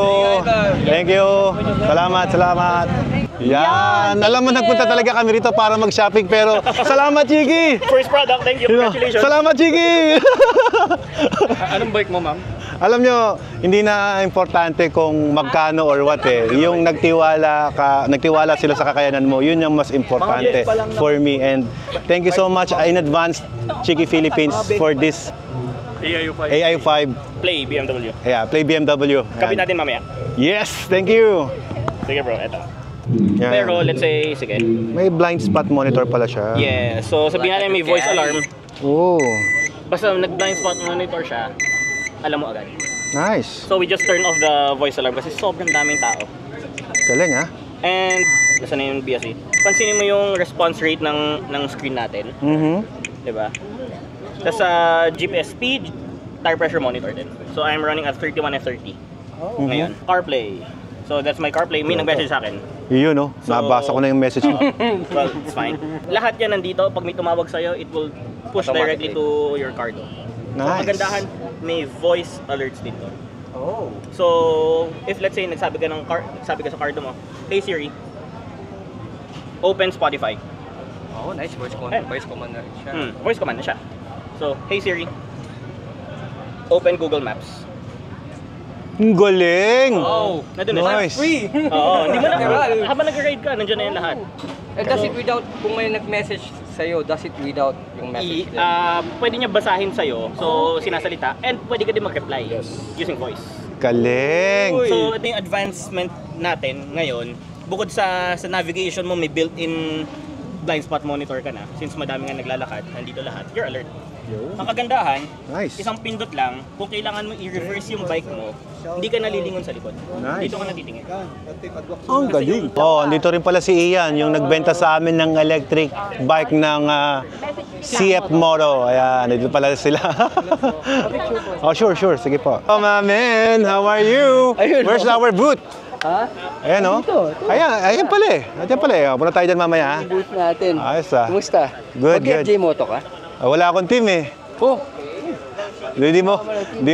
Salamat. Yan. Alam mo, nagpunta talaga kami rito para mag-shopping pero salamat, Chigi!
First product, thank you. Congratulations.
Salamat, Chigi!
Anong bike mo, ma'am?
Alam nyo, hindi na importante kung magkano or what Yung nagtiwala sila sa kakayanan mo, yun yung mas importante for me. And thank you so much in advance, Chigi Philippines, for this AI5.
Play BMW.
Yeah, play BMW.
Kapit natin mamaya.
Yes, thank you!
Sige bro, eto.
Yan.
Pero let's say, sige.
May blind spot monitor pala siya.
Yeah, so sabihin natin may voice alarm.
Oh,
Basta nag-blind spot monitor siya, alam mo agad.
nice.
So we just turn off the voice alarm kasi sobrang daming tao.
Galing ha?
And, nasa na yung BSC? Pansinin mo yung response rate ng screen natin. Diba? Tapos sa GPS speed, tire pressure monitor din. So I'm running at 31 F30. Ngayon, CarPlay. So that's my CarPlay. May nag-message sa akin.
Yun nabasa ko na yung message mo.
Well, it's fine. Lahat yan nandito. Pag may tumawag sa'yo, it will push directly to your car. So,
Nice.
kagandahan, may voice alerts dito.
Oh.
So, if let's say nagsabi ka sa card mo, "Hey Siri, open Spotify."
Oh, nice. Voice command na rin siya.
Voice command na siya. So, "Hey Siri, open Google Maps."
Ang galing!
Oh,
Nandun na siya.
Nice.
free.
Oo, hindi mo na, habang nag-ride ka, nandiyan na yung lahat.
Does it without, kung may nag-message sa'yo, does it without yung message?
Pwede niya basahin sa'yo, so sinasalita, and pwede ka din mag-reply using voice.
Galing!
So, ito yung advancement natin ngayon. Bukod sa navigation mo, may built-in blind spot monitor ka na. Since madami nga naglalakad, nandito lahat, you're alert. Ang kagandahan,
Nice.
isang pindot lang, kung kailangan mo i-reverse yung bike mo, hindi ka nalilingon sa likod.
Nice.
Dito ka natitingin.
Ang galing. Oh, andito rin pala si Ian, yung nagbenta sa amin ng electric bike ng CF Moto. Ayan, dito pala sila. Oh, sure. Sige po. Oh, my man, how are you? Where's our booth?
Ha?
Ayan, oh. Ayan pala eh. Ayan pala eh. Punta tayo dyan mamaya.
Booth natin.
Ayos ah.
Kumusta?
Good.
Mag-FJ Moto ka?
Wala akong team eh.
Oh,
Hindi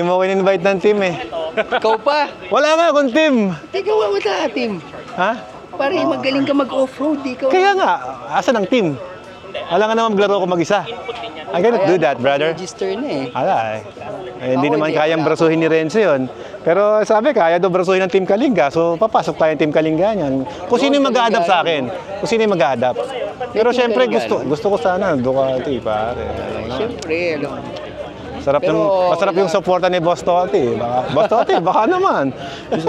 mo in-invite ng team eh.
ikaw pa.
Wala nga akong team.
Ikaw wala team.
Ha?
Pare, magaling ka mag-offroad. Ikaw.
Kaya nga, asan ang team? Wala nga naman maglaro ko mag-isa. I cannot do that, brother.
Register na eh.
Ala hindi naman kayang brasuhin ni Renzo yun. Pero sabi, kaya daw brasuhin ng Team Kalinga. So, papasok tayo ng Team Kalinga niyan. Kung sino yung mag-a-adapt sa akin. Kung sino yung mag-a-adapt. Pero syempre, gusto ko sana Ducati, pare.
Siyempre,
Masarap yung supporta ni Boss Totti. Boss Totti, baka naman.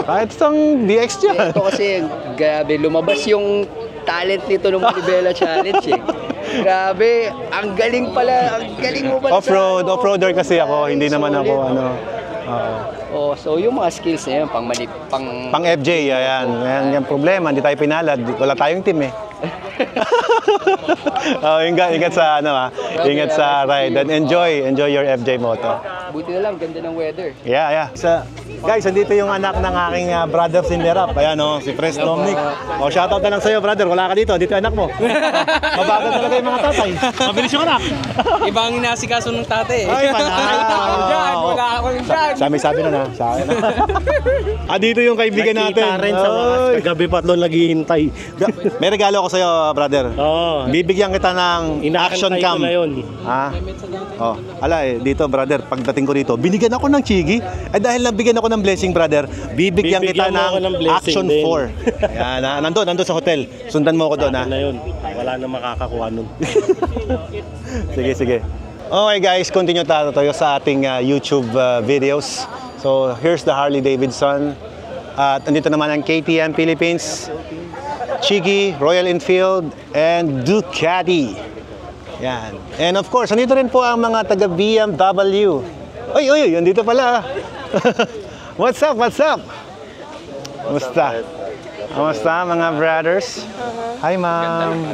Kahit isang DX dyan.
ito kasi, grabe, lumabas yung talent nito ng Manibela Challenge eh. Grabe, ang galing pala, ang galing mo pala.
Off-roader kasi ako, hindi naman ako
Oh, so yung mga skills na yun,
pang FJ, ayan. Yan problema, hindi tayo pinalad. Wala tayong team eh. Ingat sa ingat sa ride and enjoy your FJ Moto.
Buti na lang, ganda ng weather.
Yeah. Guys, andito yung anak ng aking brother si Lerap. Ayan si Pres Dominic. Shoutout na lang sa'yo, brother. Wala ka dito. Dito yung anak mo. Mabagal talaga yung mga tatay. Mabilis yung anak.
Ibang inasikaso ng tate eh.
Ay,
Wala ako dyan.
Sabi na sa akin. Dito yung kaibigan natin.
Nakita rin sa wakas. Gabi pa doon naghihintay.
May regalo ako sa'yo, brother.
Oo.
Bibigyan kita ng action cam.
Ko na yun.
Dito, brother, pagdating ko dito, binigyan ako ng chigi. Dahil nabigyan ako ng blessing, brother, bibigyan kita
mo ako ng
ng
blessing
Action
din.
4. Yan, nandun sa hotel. Sundan mo ako doon, ha?
Na yun. Wala na makakakuha nun.
Sige. Okay, guys, continue tayo sa ating YouTube videos. So, here's the Harley Davidson. At andito naman ang KTM Philippines, Chigi, Royal Enfield, and Ducati. Yan. And of course, andito rin po ang mga taga BMW. Uy, andito pala. What's up? Kamusta mga brothers? Hi ma'am.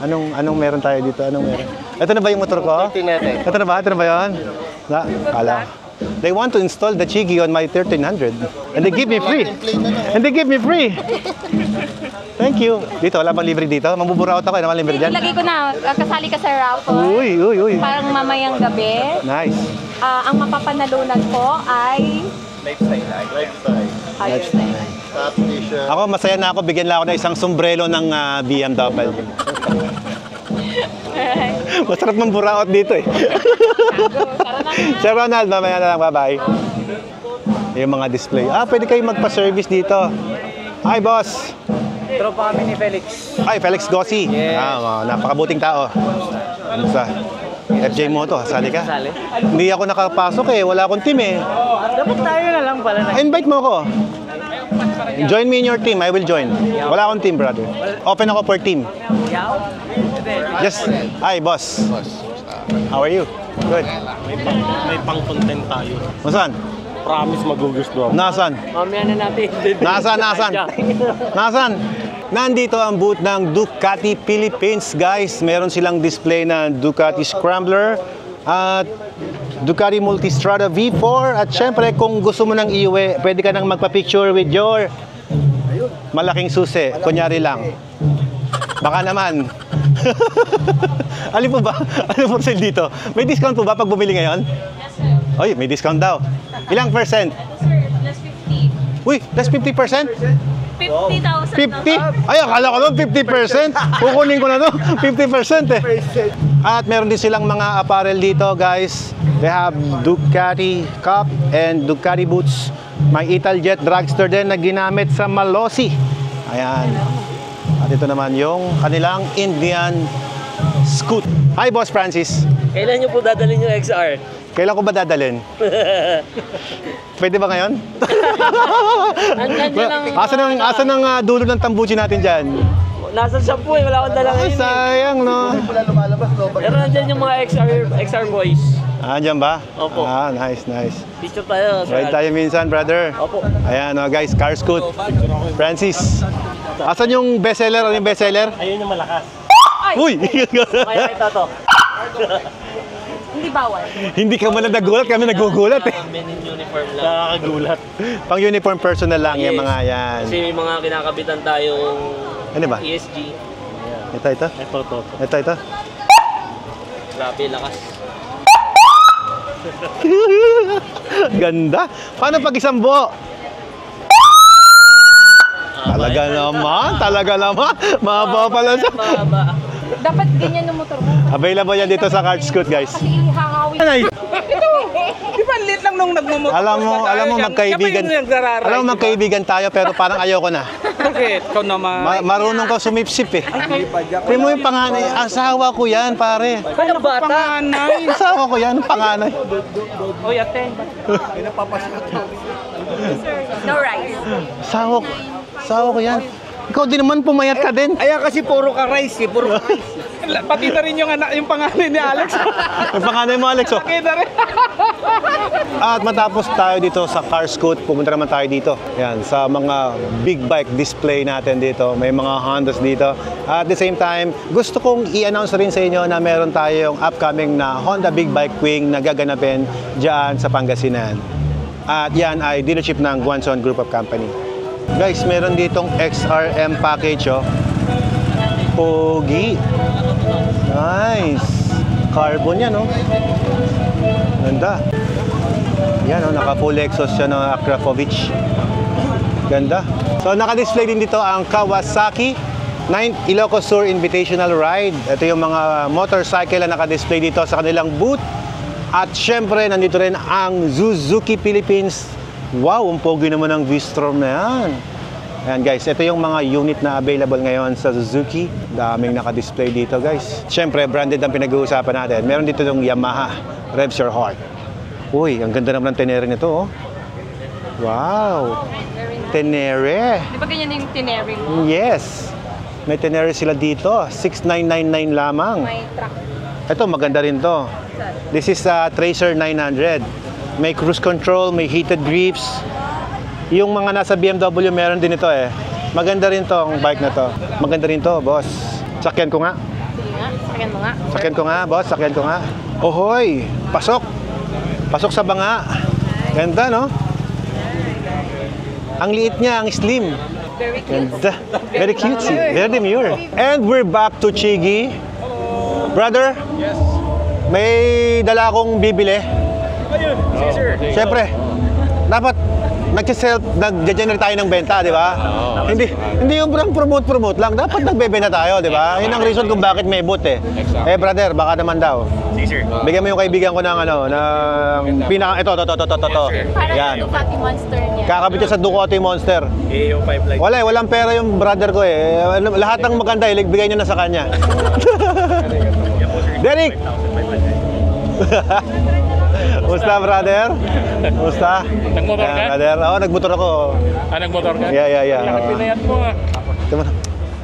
Anong meron tayo dito? Ito na ba yung motor ko? Ito na ba yun? Kala. They want to install the Chigi on my 1300 and they give me free. Thank you. Dito, wala bang libre dito? Mambuburaot ako, naman libre dyan.
Ilagay ko na, kasali ka sa raffle.
Uy.
Parang mamayang gabi.
Nice.
Ang mapapanalunan ko ay... Lifestyle.
Ako, masaya na ako. Bigyan lang ako ng isang sombrero ng BMW. Masarap mamburaot dito eh. Sir Ronald, mamaya na lang. Bye-bye. Yung mga display. Pwede kayo magpa-service dito. Hi, boss.
Tropa kami ni Felix.
Ay, Felix Gossi.
Yes.
Napakabuting tao. Ano sa FJ Moto, sali ka?
Sali.
Hindi ako nakapasok eh. Wala akong team eh.
Dapat tayo na lang pala.
Invite mo ako. Join me in your team. I will join. Wala akong team, brother. Open ako for team. Just, hi, boss. How are you? Good.
May pang-content tayo.
Nasaan?
Promise magugustuhan.
Nasaan?
Mamaya na natin.
Nasaan? Nandito ang booth ng Ducati Philippines, guys. Meron silang display na Ducati Scrambler at Ducati Multistrada V4. At syempre, kung gusto mo nang iuwi, pwede ka nang magpa-picture with your malaking susi. Kunyari lang. Baka naman. Alin po ba? Ano po sale dito? May discount po ba pag bumili ngayon?
Yes, sir.
Oy, may discount daw. Ilang percent?
Sir, plus 50.
Uy, less 50%?
50,000.
50? Ay, akala ko nun 50%. Kukunin ko na to. 50% eh. At meron din silang mga apparel dito, guys. They have Ducati cup and Ducati boots. May Italjet dragster din na ginamit sa Malossi. Ayan. At ito naman yung kanilang Indian Scoot. Hi, Boss Francis.
Kailan nyo po dadalhin yung XR?
Kailan ko ba dadalhin? Pwede ba ngayon? Asan ang dulo ng tambuchi natin dyan?
Nasa shop po eh, wala akong dala ngayon.
Sayang, no?
Pero nandyan yung mga XR boys.
Andyan ba?
Opo.
Nice.
Picture tayo.
Ride tayo minsan, brother.
Opo.
Ayan, guys, Car Scoot. Francis. Asan yung bestseller? Ano yung bestseller?
Ayun yung malakas.
Uy!
Kaya kita to.
Hindi bawal.
Hindi ka man nagulat, kami nagugulat eh.
Men in uniform lang. Nakakagulat.
Pang uniform personal lang yung mga yan.
Kasi may mga kinakabitan tayong
Ano ba?
ESG.
Ito. Ito.
Grabe, lakas.
Ganda. Paano pag isang buo? Talaga naman. Mahaba pala siya.
Dapat ganyan ng motor mo.
Available yan dito sa Car Scoot, guys.
Kasi hangawin.
Di ba lit lang nung nagmumotor?
Alam mo magkaibigan. Alam mo magkaibigan tayo pero parang ayoko na.
Bakit? Ikaw naman.
Marunong ka sumipsip eh. Tingnan mo yung panganay. Asawa ko yan, pare.
Ano bata? Panganay.
Asawa ko yan, panganay.
Uy, attend.
No rice.
Asawa ko yan. Ikaw din naman, pumayat ka din.
Ayan kasi puro ka rice eh, puro ka rice.
Pati na rin yung anak, yung panganay ni Alex.
Yung panganay mo, Alex, oh.
Kita rin.
At matapos tayo dito sa Car Scoot, pumunta naman tayo dito. Yan, sa mga big bike display natin dito. May mga Hondas dito. At the same time, gusto kong i-announce rin sa inyo na meron tayong upcoming na Honda Big Bike Wing na gaganapin dyan sa Pangasinan. At yan ay dealership ng Guanzon Group of Company. Guys, meron ditong XRM package, oh. Pogi. Nice. Carbon yan, oh. Ganda. Yan, oh, naka-full exhaust siya, no, Akrapovic. Ganda. So, naka-display din dito ang Kawasaki 9th Ilocos Sur Invitational Ride. Ito yung mga motorcycle na naka-display dito sa kanilang booth. At syempre, nandito rin ang Suzuki Philippines. Wow, ang pogi naman ng V-Strom na yan. Ayan guys, ito yung mga unit na available ngayon sa Suzuki. Daming naka-display dito guys. Siyempre, branded ang pinag-uusapan natin. Meron dito yung Yamaha, Revs Your Heart. Uy, ang ganda naman ng Tenere nito, oh. Wow! Tenere!
Di ba ganyan yung tinering mo?
Yes! May Tenere sila dito. 6,999 lamang.
May truck.
Ito, maganda rin to. This is Tracer 900. May cruise control, may heated grips. Yung mga nasa BMW, meron din ito eh. Maganda rin to ang bike na to. Maganda rin to, boss. Sakyan ko nga.
Sige nga, sakyan mo nga.
Sakyan ko nga, boss. Sakyan ko nga. Ohoy! Pasok! Pasok sa banga. Ganda, no? Ang liit niya, ang slim.
Very cute.
Ganda. Very cutesy. Very demure. And we're back to Chigi. Brother? Yes. May dala akong bibili.
Ayun, sir.
Siyempre, dapat nag-generate tayo ng benta, di ba? Hindi yung promote lang. Dapat nagbebenta tayo, di ba? Yun ang reason kung bakit may booth eh. Eh, brother, baka naman daw.
Sir.
Bigyan mo yung kaibigan ko ng pinaka... Ito.
Parang
Yan.
Ducati Monster niya.
Kakabit yun sa Ducati Monster.
AO5 light.
Walang pera yung brother ko eh. Lahat ng maganda, bigay nyo na sa kanya. Derek! Musta, brother? Musta?
Nagmotor ka?
Brother, nagmotor ako.
Nagmotor ka?
Yeah.
Lakas pinayat mo ah.
Diba?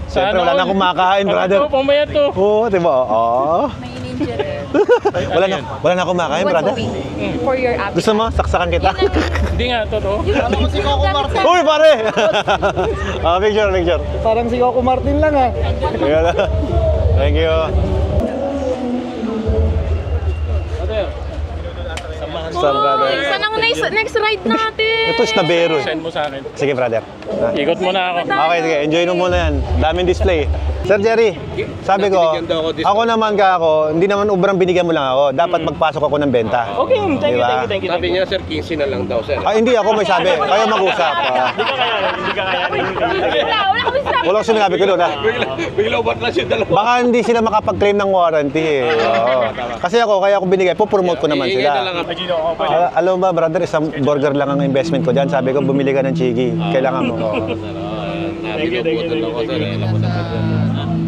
Siyempre, wala na akong makain, brother.
Ano to, pumayat to.
Oo, diba? Oo.
May ninja rin.
Wala na akong makain, brother.
For your appetite.
Gusto mo? Saksakan kita?
Hindi nga, totoo.
Uy, pare! Picture.
Parang si Coco Martin lang ah.
Thank you.
Saan ang next ride natin?
Ito is Nabero.
Send mo sa akin.
Sige, brother.
Ikot mo na ako.
Okay, sige. Enjoy mo muna yan. Daming display. Sir Jerry, sabi ko, ako naman hindi naman ubrang binigyan mo lang ako. Dapat magpasok ako ng benta.
Okay, thank you,
Diba?
thank you, thank you.
Sabi niya, sir, 15 na lang daw, sir.
Hindi ako may sabi. Kayo mag-usap.
Hindi ka kaya.
Wala kami sinabi.
Wala ko sinabi ko doon, ha?
Bigla ba't na siya dalawa?
Baka hindi sila makapag-claim ng warranty, eh. Oo. Kasi kaya ako binigay, pupromote ko naman sila. Alam mo ba, brother, isang burger lang ang investment ko dyan. Sabi ko, bumili ka ng chigi. Kailangan mo.
Nabinubutan ako, sir. Alam mo naman yan.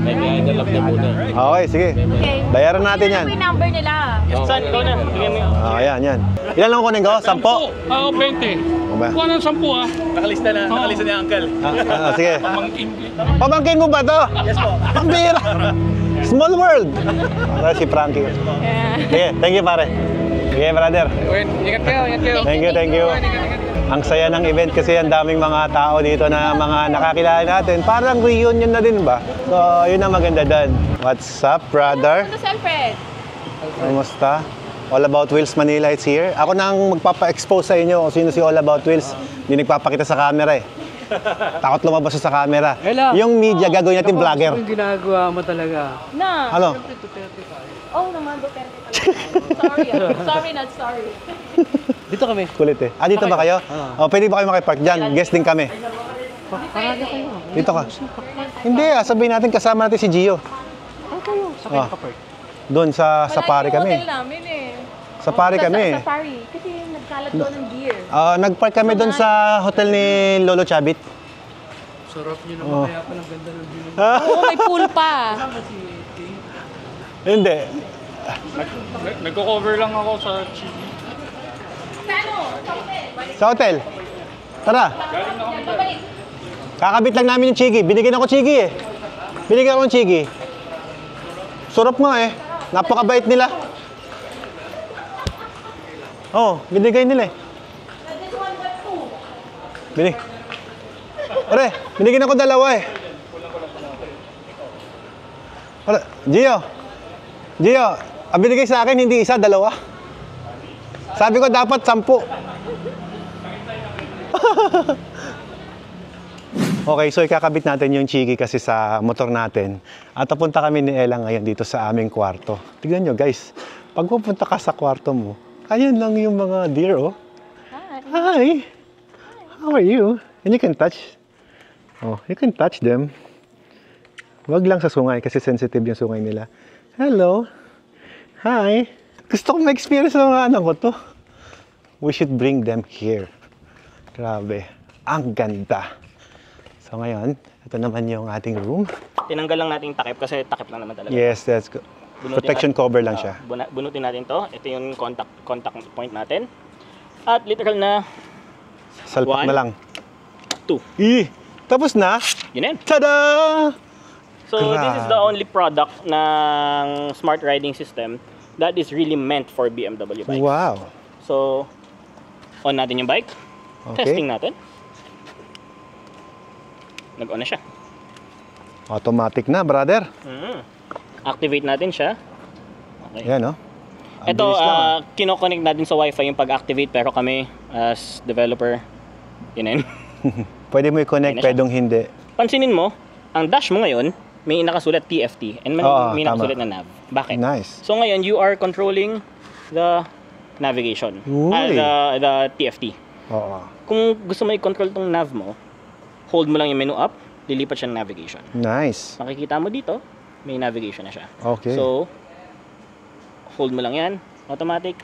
Kaya nalap niya muna.
Okay, sige.
Okay.
Bayaran natin yan.
Ano yung number nila?
Saan? Ikaw na. Bigyan mo yun.
Yan. Ilan lang kunin ko? 10?
Oo, 20.
Ba?
Kuha ng 10 ah.
Nakalista ni Uncle.
Sige.
Pamangkin.
Pamangkin mo ba to? Yes po. Pambira. Small world. Si Frankie. Sige, thank you pare. Sige, brother.
Ingat kayo, ingat kayo.
Thank you. Ang saya ng event kasi ang daming mga tao dito na mga nakakilala natin. Parang reunion na din ba? So, yun ang maganda doon. What's up, brother?
Ito, Alfred.
Kumusta? All About Wheels Manila, it's here. Ako nang magpapa-expose sa inyo kung sino si All About Wheels. Hindi nagpapakita sa camera eh. Takot lumabas sa camera. Yung media, gagawin natin vlogger.
Yung ginagawa mo talaga.
Na.
Ano?
Oh, naman, Duterte talaga. Sorry, not sorry.
Dito kami.
Kulit eh. Dito ba kayo? Pwede ba kayo makipark dyan? Guest din kami. Dito ka. Hindi sabihin natin kasama natin si Gio.
kayo? Sa kayo ka-park?
Doon sa Safari kami.
Hotel namin eh.
Safari kami.
Sa Safari. Kasi nagkalat doon ng gear.
Nagpark kami doon sa hotel ni Lolo Chabit.
Sarap nyo naman kaya pa ng ganda ng view.
Oo, may pool pa.
Hindi.
Nagko-cover lang ako sa chili.
Sa hotel. Tara. Kakabit lang namin yung chigi. Binigyan ako chigi eh. Binigyan ako ng chigi. Sarap nga eh. Napakabait nila. Binigay nila eh. Binigyan ako dalawa eh. Gio, binigay sa akin hindi isa, dalawa. Sabi ko dapat 10. Okay, so ikakabit natin yung chigi kasi sa motor natin. At papunta kami ni Ella ngayon dito sa aming kwarto. Tignan nyo guys, pag pupunta ka sa kwarto mo, ayan lang yung mga deer oh. Hi! How are you? And you can touch. You can touch them. Wag lang sa sungay kasi sensitive yung sungay nila. Hello! Hi! Gusto kong ma-experience ng mga anak ko to. We should bring them here. Grabe. Ang ganda. So ngayon, ito naman yung ating room.
Tinanggal lang natin yung takip kasi takip lang naman talaga.
Yes, that's good. Protection cover lang siya.
Bunutin natin to. Ito yung contact point natin. At literal na
Salpak na lang.
2.
Tapos na.
Yun yan.
Tada!
So this is the only product ng smart riding system that is really meant for BMW bikes.
Wow.
So, on natin yung bike.
Okay.
Testing natin. Nag-on na siya.
Automatic na, brother.
Activate natin siya. Okay.
Yan,
Ito, kinoconnect natin sa Wi-Fi yung pag-activate pero kami as developer, yun.
Pwede mo i-connect, pwedeng hindi.
Pansinin mo, ang dash mo ngayon, may nakasulat TFT and may nakasulat na nav. Bakit?
Nice.
So ngayon, you are controlling the navigation. The TFT.
Oo.
Kung gusto mo i-control tong nav mo, hold mo lang yung menu up, lilipat siya ng navigation.
Nice.
Makikita mo dito, may navigation na siya.
Okay.
So, hold mo lang yan, automatic.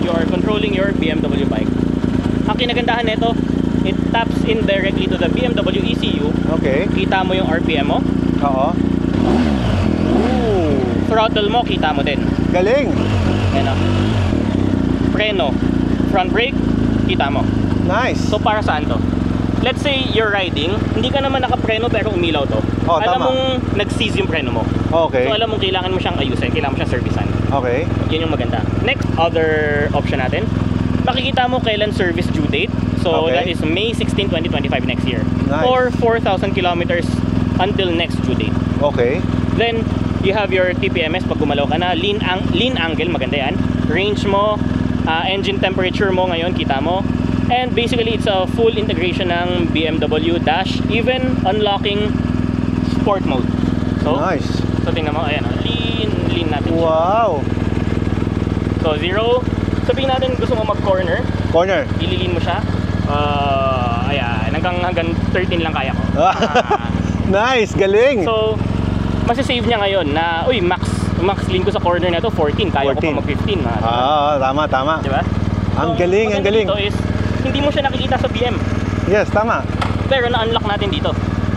You are controlling your BMW bike. Ang kinagandahan nito, it taps in directly to the BMW ECU.
Okay.
Kita mo yung RPM mo.
Oo.
Throttle mo, kita mo din.
Galing.
Yan o. Preno. Front brake, kita mo.
Nice.
So, para saan to? Let's say you're riding, hindi ka naman nakapreno pero umilaw to. Alam mong nag-seize yung preno mo.
Okay.
So, alam mong kailangan mo siyang ayusin, kailangan mo siyang servicean.
Okay.
Yun yung maganda. Next, other option natin. Makikita mo kailan service due date. So, that is May 16, 2025 next year.
Nice.
Or 4,000 kilometers until next due date.
Okay.
Then, you have your TPMS pag gumalaw ka na. Lean angle, maganda yan. Range mo, engine temperature mo ngayon, kita mo. And basically, it's a full integration ng BMW Dash, even unlocking sport mode. So,
Nice.
so tingnan mo, ayan, lean natin siya.
Wow.
So 0, sabihin natin gusto mo mag-corner,
Corner.
ililin mo siya. Ayan, hanggang 13 lang kaya ko.
Nice, galing.
So, masisave niya ngayon na, uy, max lean ko sa corner na to 14, kaya ko
14.
pa mag-15.
Tama.
Diba?
Ang galing, ang
maganda
galing.
dito is, hindi mo siya nakikita sa BM,
Yes, tama.
pero na-unlock natin dito.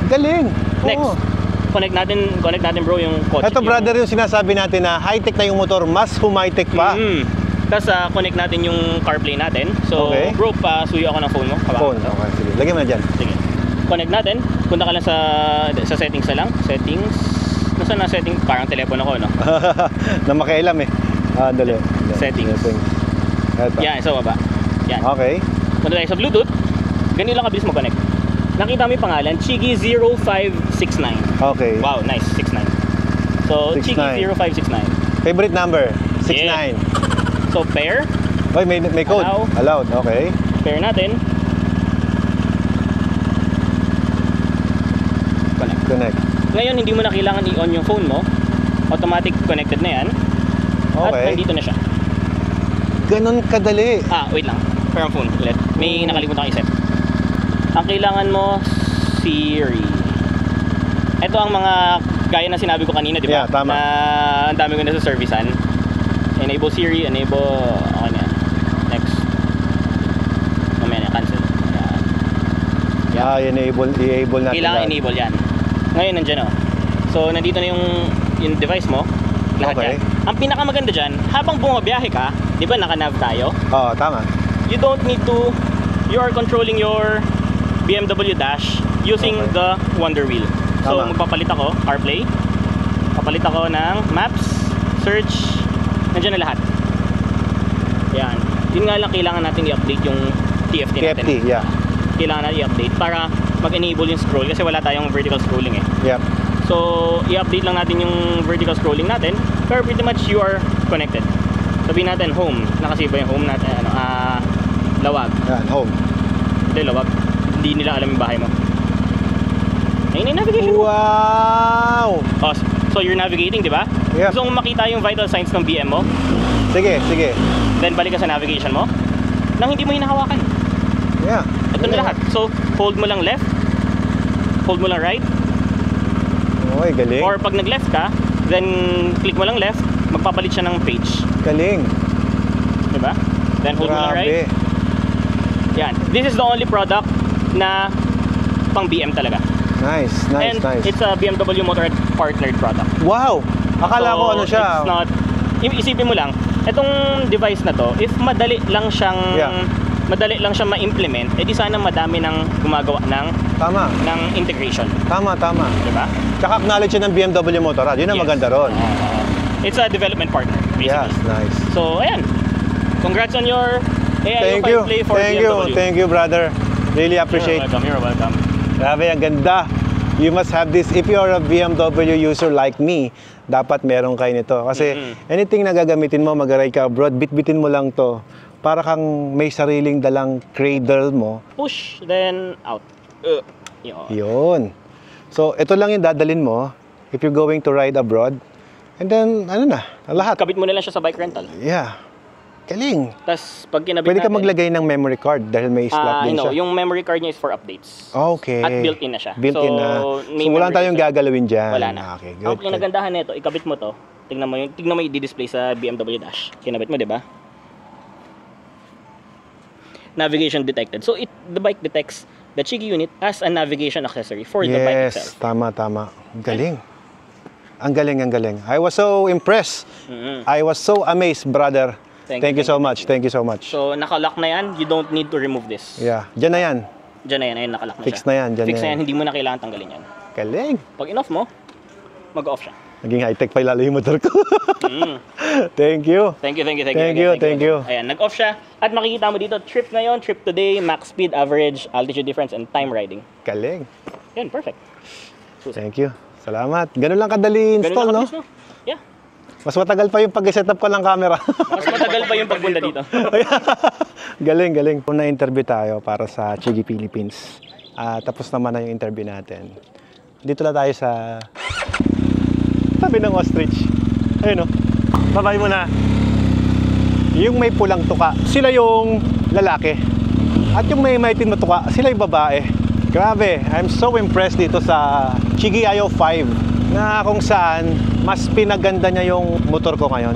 Galing.
Next,
Oo.
connect natin bro yung kotse.
Ito brother yung sinasabi natin na high-tech na yung motor, mas high-tech pa.
Tapos connect natin yung CarPlay natin. So
Okay.
bro, pasuyo ako ng phone mo.
Phone, okay, sige. Lagyan mo na dyan.
Sige. Connect natin. Punta ka lang sa settings na lang. Settings. Nasaan na setting? Parang telepono ko, no?
Na makialam eh. Dali.
Settings.
Eto.
Yan, sa baba. Yan.
Okay.
Punta tayo sa Bluetooth. Ganun lang kabilis mag-connect. Nakita mo yung pangalan, Chigi0569.
Okay.
Wow, nice. 69. So,
69.
Chigi0569.
Favorite number? 69.
So, pair.
Oy, may code.
Allow.
Allowed. Okay.
Pair natin.
Connect.
Ngayon, hindi mo na kailangan i-on yung phone mo. Automatic connected na yan. At
Okay.
nandito na siya.
Ganon kadali.
Wait lang. Pair ang phone ulit. May nakalimutan kang iset. Ang kailangan mo, Siri. Ito ang mga gaya na sinabi ko kanina, di ba?
Yeah, tama.
Na ang dami ko na sa servicean. Enable Siri, enable, okay na. Next. Mamaya na, cancel. Yan.
I-enable natin.
Kailangan
lahat.
enable yan. Ngayon nandiyan o. So nandito na yung device mo. Lahat
Okay.
yan. Ang pinakamaganda dyan, habang bumabiyahe ka, di ba naka-nav tayo?
Oo, tama.
You don't need to, you are controlling your BMW Dash using
Okay.
the Wonder Wheel. So
Tama.
magpapalit ako, CarPlay. Papalit ako ng Maps, Search, nandiyan na lahat. Yan. Yun nga lang kailangan natin i-update yung TFT natin.
TFT, yeah.
Kailangan natin i-update para mag-enable yung scroll kasi wala tayong vertical scrolling eh.
Yep.
So, i-update lang natin yung vertical scrolling natin pero pretty much you are connected. Sabihin natin home, nakasave ba yung home natin? Lawag.
Yan, home.
Hindi, lawag. Hindi nila alam yung bahay mo. Ayun yung navigation mo.
Wow!
Oh, so you're navigating, di ba?
Yep.
Gusto mong makita yung vital signs ng BM mo,
Sige, sige.
then balik ka sa navigation mo nang hindi mo hinahawakan.
Yeah.
Ito na lahat. So, hold mo lang left, hold mo lang right,
Oy, galing.
or pag nag-left ka, then click mo lang left, magpapalit siya ng page.
Galing.
Diba? Then hold mo lang right.
Grabe.
Yan. This is the only product na pang BM talaga.
Nice, nice,
And
nice.
it's a BMW Motorrad partnered product.
Wow! Akala
So,
ko ano siya.
It's not, isipin mo lang, itong device na to, if madali lang siyang ma-implement, edi sana madami nang gumagawa
Tama.
ng integration.
Tama, tama.
Diba?
Tsaka acknowledge siya ng BMW Motorrad. Yun ang
Yes.
maganda ron.
It's a development partner, basically.
Yes, nice.
So, ayan. Congrats on your
Thank
AIO
you.
5 Play for
Thank you.
BMW.
Thank you, brother. Really appreciate.
You're welcome.
Grabe, ang ganda. You must have this. If you're a BMW user like me, dapat meron kayo nito. Kasi anything na gagamitin mo, mag-ride ka abroad, bitbitin mo lang to. Para kang may sariling dalang cradle mo.
Push, then out. Yun.
Yun. So, ito lang yung dadalin mo if you're going to ride abroad. And then, ano na, lahat.
Kabit mo na lang siya sa bike rental.
Yeah. Galing.
Tapos, pag kinabit
Pwede ka
natin,
maglagay ng memory card dahil may slot din
no,
siya.
yung memory card niya is for updates.
Okay.
At built-in na siya.
Built-in
So,
na.
may
So, wala
memory
tayong
siya.
gagalawin dyan.
Wala na.
Okay,
Ang
good.
pinagandahan nito, ikabit mo to. Tingnan mo yung i-display sa BMW Dash. Kinabit mo, di ba? Navigation detected. So, the bike detects the Chigi unit as a navigation accessory for the bike
Yes,
itself.
tama, tama. Galing. Ang galing, ang galing. I was so impressed. I was so amazed, brother. Thank you so much. Thank you so much.
So, nakalock na yan. You don't need to remove this.
Yeah, dyan na yan.
Diyan na yan. Ayun, nakalock na
Fix
siya.
na yan, dyan
Fix
na
na
yan.
yan. Hindi mo na kailangan tanggalin yan.
Galing.
Pag in-off mo, mag-off siya.
Naging high-tech pa lalo yung motor ko. Thank you.
Thank you.
Thank you.
Ayan, nag-off siya. At makikita mo dito, trip ngayon, trip today, max speed, average, altitude difference, and time riding.
Galing.
Yan, perfect.
Thank you. Salamat. Ganun lang kadali
Ganun
install,
lang
no?
kabilis, no? Yeah.
Mas matagal pa yung pag-set up ko ng camera.
Mas matagal pa yung pagpunta dito.
Galing, galing. Kung na-interview tayo para sa Chigi Philippines, tapos naman na yung interview natin. Dito na tayo sa tabi ng ostrich. Ayun o. Babay mo na. Yung may pulang tuka, sila yung lalaki. At yung may maitim na tuka, sila yung babae. Grabe, I'm so impressed dito sa Chigi Ayo 5 na kung saan mas pinaganda niya yung motor ko ngayon.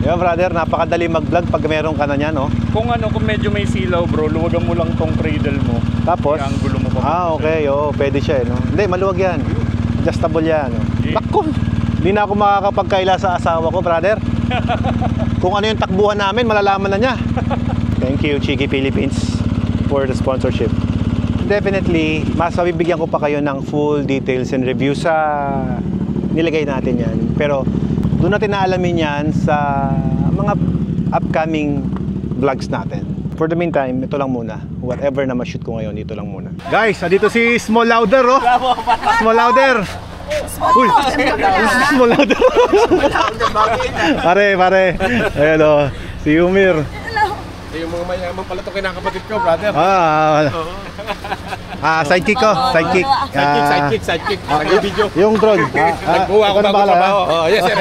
Yeah, brother, napakadali mag-vlog pag meron ka na niyan, no?
Kung medyo may silaw bro, luwagan mo lang tong cradle mo.
Tapos?
Yung angulo mo pa.
Okay, oo, pwede siya, no? Hindi, maluwag yan. Adjustable yan, no? Naku, hindi na ako makakapagkaila sa asawa ko, brother. Kung ano yung takbuhan namin, malalaman na niya. Thank you, Chigi Philippines, for the sponsorship. Definitely, mas mabibigyan ko pa kayo ng full details and review sa nilagay natin yan. Pero doon natin naalamin yan sa mga upcoming vlogs natin. For the meantime, ito lang muna. Whatever na ma-shoot ko ngayon, ito lang muna. Guys, andito si Small Louder, oh! Small Louder! Uy! Small Louder! Pare! Ayan, oh, si Umir.
Yung mga mayaman pala ito kinakapatid ko, brother.
Sidekick ko. Sidekick.
Sidekick. Nag-video.
Yung drone.
Nagkuha ako bago trabaho. Yes, sir.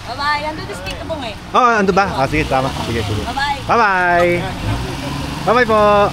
Bye-bye. Ando this cake mo eh.
Ando ba? Sige, tama. Sige.
Bye-bye.
Bye-bye. Bye-bye po.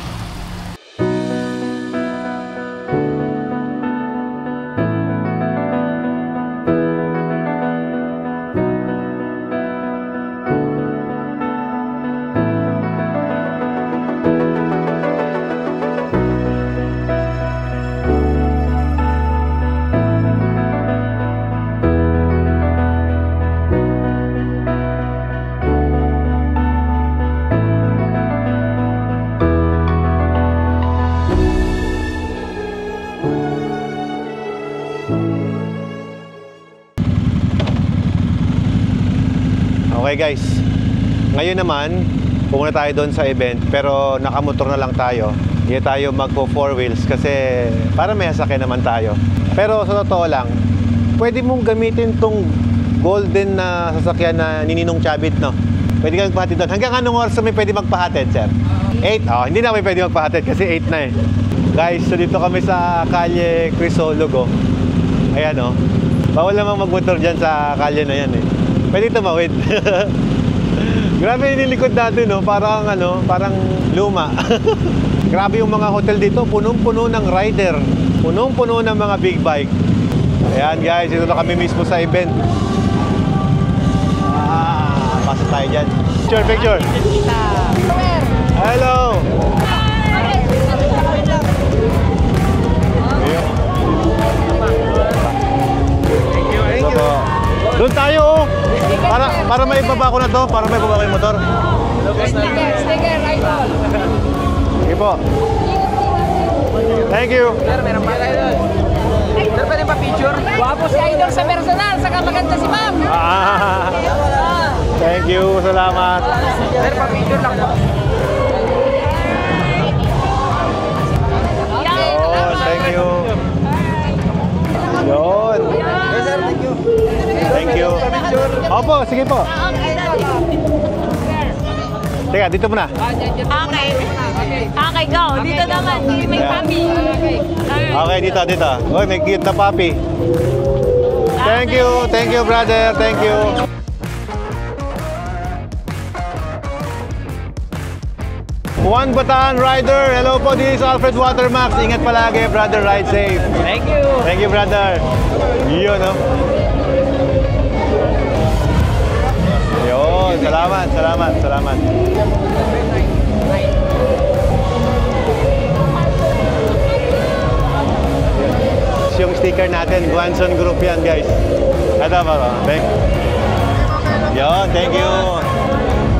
Okay guys, ngayon naman pumunta tayo doon sa event pero nakamotor na lang tayo. Hindi tayo magpo 4 wheels kasi para may sasakyan naman tayo. Pero sa totoo lang, pwede mong gamitin tong golden na sasakyan na Ninong Chabit, no? Pwede kang magpahatid doon. Hanggang anong oras may pwede magpahatid, sir? 8? Hindi na may pwede magpahatid kasi 8 na eh. Guys, so dito kami sa Kalye Crisolog, oh. Ayan, oh. Bawal namang magmotor dyan sa kalye na yan eh. Pwede tumawid. Grabe yung nilikod natin, no? Parang luma. Grabe yung mga hotel dito, punong-puno ng rider. Punong-puno ng mga big bike. Ayan guys, ito na kami mismo sa event. Pasok tayo dyan. Picture. Hello! Doon tayo, oh. Para may ibaba ko na to, para may ibaba ko yung motor.
Sticker, idol.
Sige po. Thank you.
Sir, meron pa tayo doon. Sir, pwede pa picture?
Wapo si idol sa personal, saka maganda si ma'am.
Thank you, salamat.
Sir, pa picture lang po.
Thank you. Yun.
Yes, sir, thank you.
Thank you. Opo, sige po. Teka, dito muna.
Okay, go. Dito naman, may papi.
Okay, dito. Uy, may cute na puppy. Thank you, brother. Thank you. Juan Bataan Rider. Hello po, this is Alfred Watermax. Ingat palagi, brother. Ride safe.
Thank you.
Thank you, brother. Yun, no? Yun, salamat. Yung sticker natin, Guanson Group yan, guys. Ito ba? Thank you.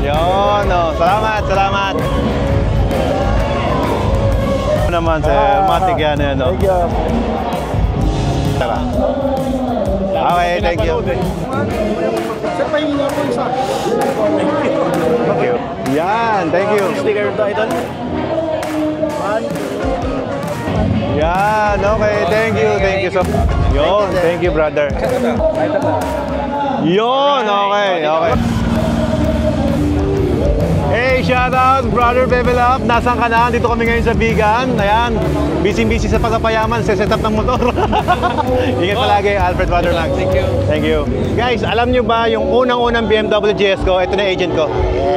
Yun, oh. Salamat. Naman, sir. Matik yan, no? Thank you. Tara. Okay, thank you.
Sir, pahingi nga po isa.
Thank you. Yan, thank you.
Sticker to, idol.
Yan, okay. Thank you so much. Yun, thank you, brother. Yun, okay. Asia Shoutout, brother Bevel Up. Nasaan ka na? Dito kami ngayon sa Vigan. Ayan, busy-busy sa pagpapayaman, set up ng motor. Ingat palagi, Alfred Watermax. Thank you. Thank you. Guys, alam nyo ba yung unang-unang BMW GS ko? Ito na agent ko.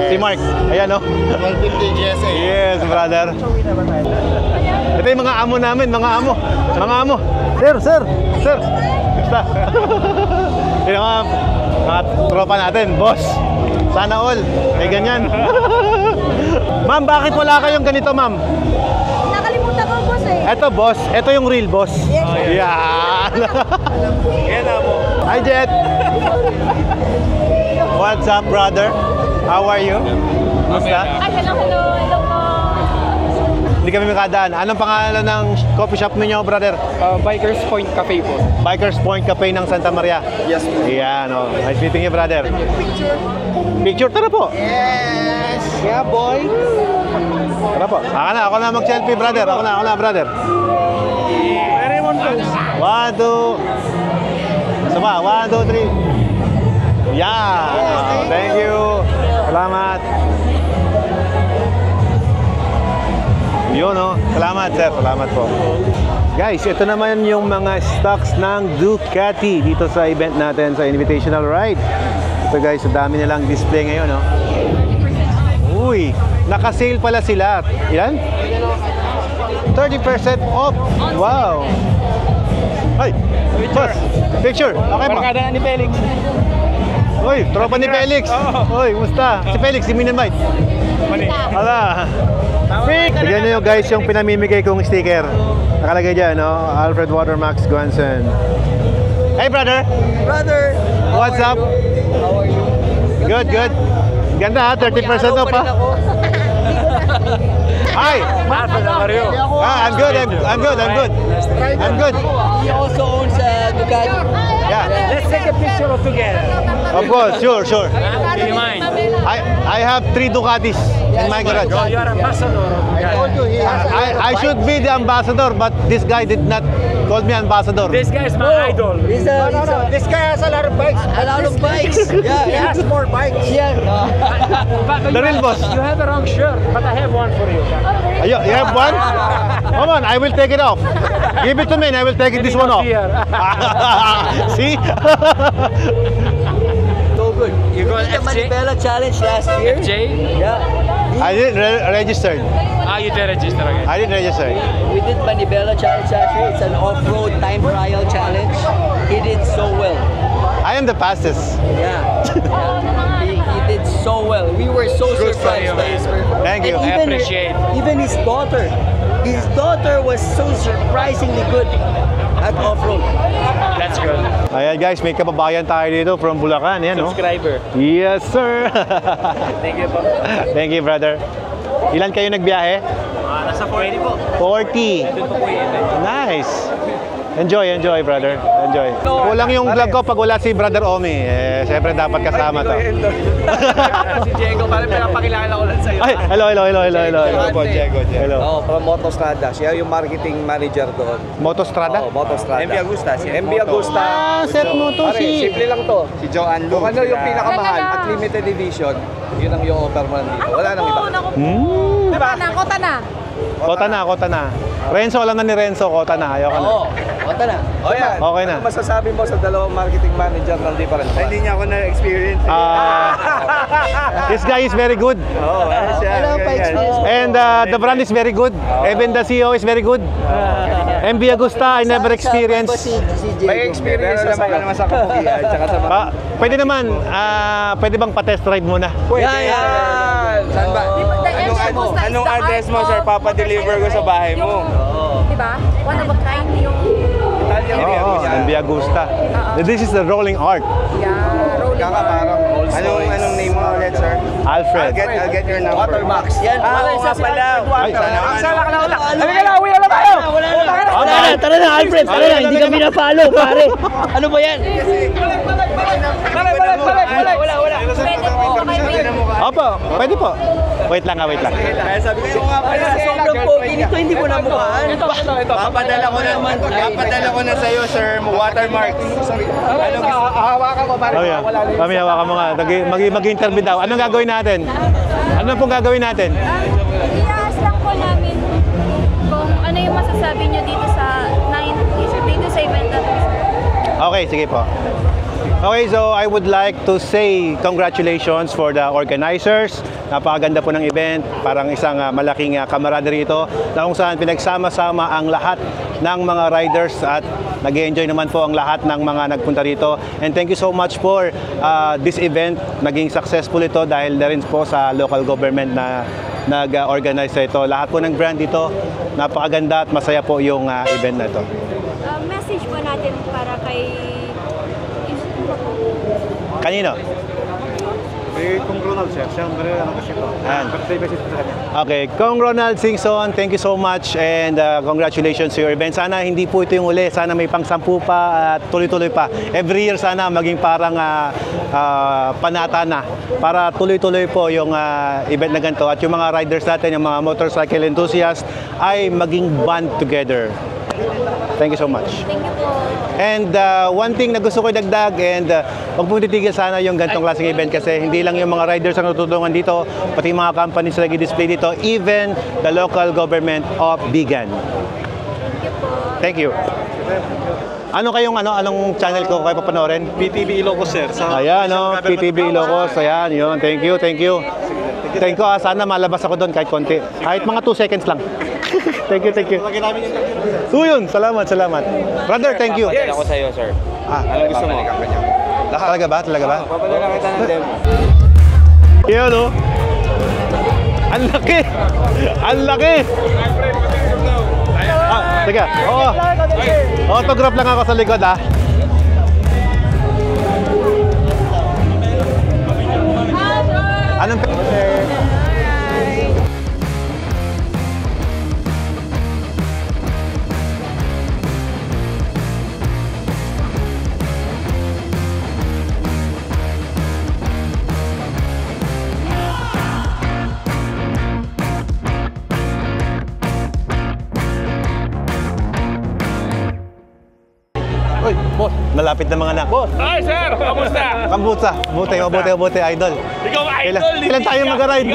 Si Mark. Ayan, no?
150 GSA.
Yes, brother. Ito yung mga amo namin, mga amo. Mga amo. Sir. Basta. Yung mga tropa natin, boss. Sana all. May ganyan. Ma'am, bakit wala kayong ganito, ma'am?
Nakalimutan ko, boss eh.
Ito, boss. Ito yung real boss.
Yes.
Yan.
Yan na mo.
Hi, Jet. What's up, brother? How are you? Basta?
Ay, hello po.
Hindi kami makadaan. Anong pangalan ng coffee shop ninyo, brother?
Bikers Point Cafe po.
Bikers Point Cafe ng Santa Maria.
Yes po.
Yan, oh. Nice meeting you, brother. Picture, tara po.
Yes! Yeah, boy!
Tara po. Ako na mag-selfie, brother. Ako na, brother. One, two. Isa pa. 1, 2, 3. Yeah. Thank you. Salamat. Yun, oh. Salamat, sir. Salamat po. Guys, ito naman yung mga stocks ng Ducati dito sa event natin sa Invitational Ride. Ito guys, ang dami nilang display ngayon, oh. Uy, naka-sale pala sila. Ilan? 30% off. Wow. Ay, boss, picture. Okay po.
Barkada ni Felix.
Uy, tropa ni Felix. Uy, kumusta? Si Felix, si Minimite. Hala. Bigyan nyo guys yung pinamimigay kong sticker. Nakalagay dyan, no? Alfred Watermax Guansen. Hey, brother.
Brother!
What's up?
How are you?
Good. Ganda ha, 30% off ha? Hi!
Alfred, how are you?
I'm good.
He also owns Ducati.
Yeah.
Let's take a picture of together.
Of course, sure.
Do you mind?
I have 3 Ducatis in my garage.
You are ambassador of Ducati.
I should be the ambassador, but this guy did not call me ambassador.
This guy is my idol.
This guy has a lot of bikes. A lot of bikes. Yeah, he has more bikes. Yeah.
But
The real boss.
You have the wrong shirt, but I have one for you.
You have one? Come on, I will take it off. Give it to me and I will take this one off. See?
So good.
You got
did the
FJ?
Manibela Challenge last year.
FJ?
Yeah.
I didn't register.
You did register again.
I didn't register.
We did Manibela Challenge last year. It's an off-road time trial challenge. He did so well.
I am the fastest.
Yeah. He did so well. We were so surprised by his performance.
Thank you.
And
I appreciate.
Even his daughter. His daughter was so surprisingly good at off-road.
That's good.
Ayan guys, may kababayan tayo dito from Bulacan. Yan, no?
Subscriber.
Yes, sir.
Thank you po.
Thank you, brother. Ilan kayo nagbiyahe?
Nasa 40 po.
40.
Doon po po yun.
Nice. Enjoy, brother. Enjoy. Kulang yung vlog ko pag wala si Brother Omi. Eh, siyempre dapat kasama to.
Si Diego, parang pinapakilala ko lang sa'yo.
Ay, hello.
Po, Diego.
Hello.
Oo, from Motostrada. Siya yung marketing manager doon.
Motostrada?
Oo, Motostrada.
MV Agusta, si
MV Agusta.
Set mo to
Pare, simple lang to.
Si Joanne Lu.
Kung ano yung pinakamahal at limited edition, yun ang yung offer mo nandito. Wala nang iba.
Diba? Kota na.
Kota na. Renzo, alam na ni Renzo, kota na. Ayaw ka na.
Oo. Kota na.
Oh, yeah.
Okay na.
Ano masasabi mo sa dalawang marketing manager ng different
Hindi niya ako na-experience.
This guy is very good.
Oo, siya.
Wala pa experience.
And the brand is very good. Even the CEO is very good. MV Agusta, I never experienced.
May experience
Pero naman sa kapugian, tsaka sa mga...
Pwede naman, pwede bang pa-test ride muna?
Yan!
Saan ba? Anong address mo, sir? Papa-deliver ko sa bahay mo.
Diba? One of a kind yung...
Oo, MV Agusta. This is the rolling art.
Yeah, rolling
Kaka parang old school. Anong name mo ulit, sir?
Alfred.
I'll get your number.
Watermax. Yan.
Oo nga pala.
Ay,
Tara na, Alfred. Tara na. Hindi kami na-follow, pare. Ano ba yan?
Wala.
Opo, pwede po. Wait lang.
Kaya sabi ko nga pala, sobrang pogi nito, hindi mo na mukhaan.
Ito. Papadala ko na sa'yo, sir. Watermark. Hawakan mo, pare.
Kami hawakan mo nga. Mag-interview daw. Anong gagawin natin? Ano pong gagawin natin?
I-ask lang po namin kung ano yung masasabi nyo dito sa event natin.
Okay, sige po. Okay, so I would like to say congratulations for the organizers. Napakaganda po ng event. Parang isang malaking camaraderie ito na kung saan pinagsama-sama ang lahat ng mga riders at nag-enjoy naman po ang lahat ng mga nagpunta rito. And thank you so much for this event. Naging successful ito dahil na rin po sa local government na nag-organize ito. Lahat po ng brand dito, napakaganda at masaya po yung event na ito.
Message po natin para kay...
Kanino?
Kung Ronald, sir. Siyempre, ano kasi ito.
Okay, Kong Ronald Singson, thank you so much and congratulations to your event. Sana hindi po ito yung uli, sana may pang-10 pa at tuloy-tuloy pa. Every year sana maging parang panata na para tuloy-tuloy po yung event na ganito at yung mga riders natin, yung mga motorcycle enthusiasts ay maging band together. Thank you so much.
Thank you po.
And one thing na gusto ko idagdag and huwag pong titigil sana yung ganitong klaseng event kasi hindi lang yung mga riders ang natutulungan dito, pati mga companies na nag-display dito, even the local government of Bigan.
Thank you po.
Thank you. Anong channel ko kayo papanoorin?
PTV Ilocos, sir.
Ayan, PTV Ilocos. Ayan, yun. Thank you. Thank you, sana malabas ako doon kahit konti. Kahit mga 2 seconds lang. Thank you. Yun, salamat. Brother, thank you.
Papadala ko sa'yo, sir. Anong gusto mo?
Talaga ba?
Papadala kita ng demo.
Yan, oh. Ang laki! Sige. Oo. Autograph lang ako sa likod, Anong Uy, boss, malapit na mga anak. Boss!
Hi, sir! Kamusta?
Mabuti, idol.
Ikaw idol!
Kailan tayo mag-ride?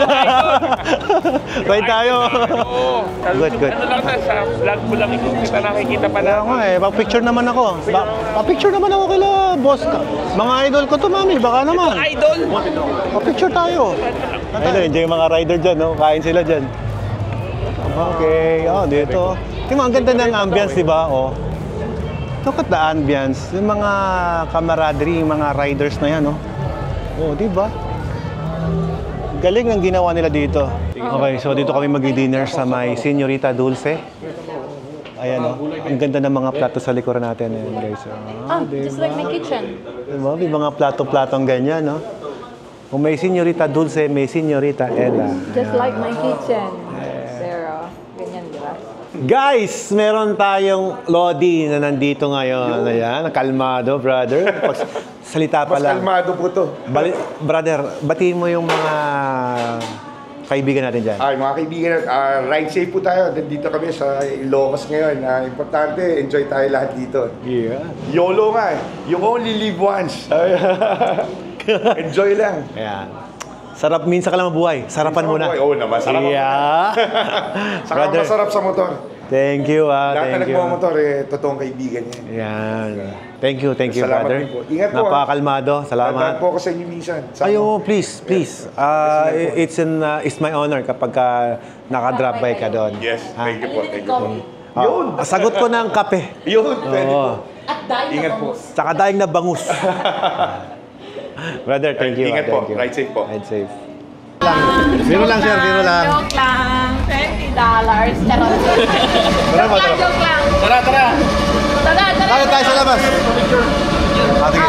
Ride tayo. Good.
Ano lang sa vlog mo lang kita nakikita pa na.
Pa-picture naman ako. Pa-picture naman ako kila boss. Mga idol ko to, mami. Baka naman.
Idol!
Pa-picture tayo. Ayun, enjoy yung mga rider dyan, no? Kain sila dyan. Okay. Dito. Tingnan, ang ganda ng ambience, di ba? Look at the ambience. Yung mga camaraderie, yung mga riders na yan, di ba? Galing ang ginawa nila dito. Okay, so dito kami mag-dinner sa may Señorita Dulce. Ayan, ang ganda ng mga plato sa likuran natin, guys.
Just like my kitchen.
Diba? May mga plato-platong ganyan, Kung may Señorita Dulce, may Señorita Ella.
Just like my kitchen. Sarah. Ganyan, di ba?
Guys, meron tayong Lodi na nandito ngayon. Ayan, kalmado, brother. Salita pa lang.
Mas kalmado po to.
Brother, batiin mo yung mga kaibigan natin dyan.
Ay, mga kaibigan, ride safe po tayo. Dito kami sa Ilocos ngayon. Importante, enjoy tayo lahat dito.
Yeah.
YOLO nga. You only live once. Enjoy lang.
Ayan. Sarap minsan ka lang mabuhay. Sarapan mo na.
Oo naman, sarap.
Yeah.
Saka masarap sa motor.
Thank you,
Lahat na
thank you.
nagmamotor, totoong kaibigan niya.
Yan. Thank you,
Salamat
brother.
din po. Ingat po.
Napakakalmado. Salamat.
Dadaan po ako sa inyo minsan.
Ayo, please. It's my honor kapag nakadrop by ka doon.
Yes, thank you po. Thank you po.
Yun. Sagot ko ng kape.
Yun, pwede po.
At dahil
Ingat po.
Saka daing na bangus. Brother, thank you.
Ingat po.
Thank you.
Ride safe po.
Ride safe. Biro lang, sir. Biro lang.
Joke lang. $20. Charot. Joke lang.
Tara!
Tayo tayo sa labas.
Okay.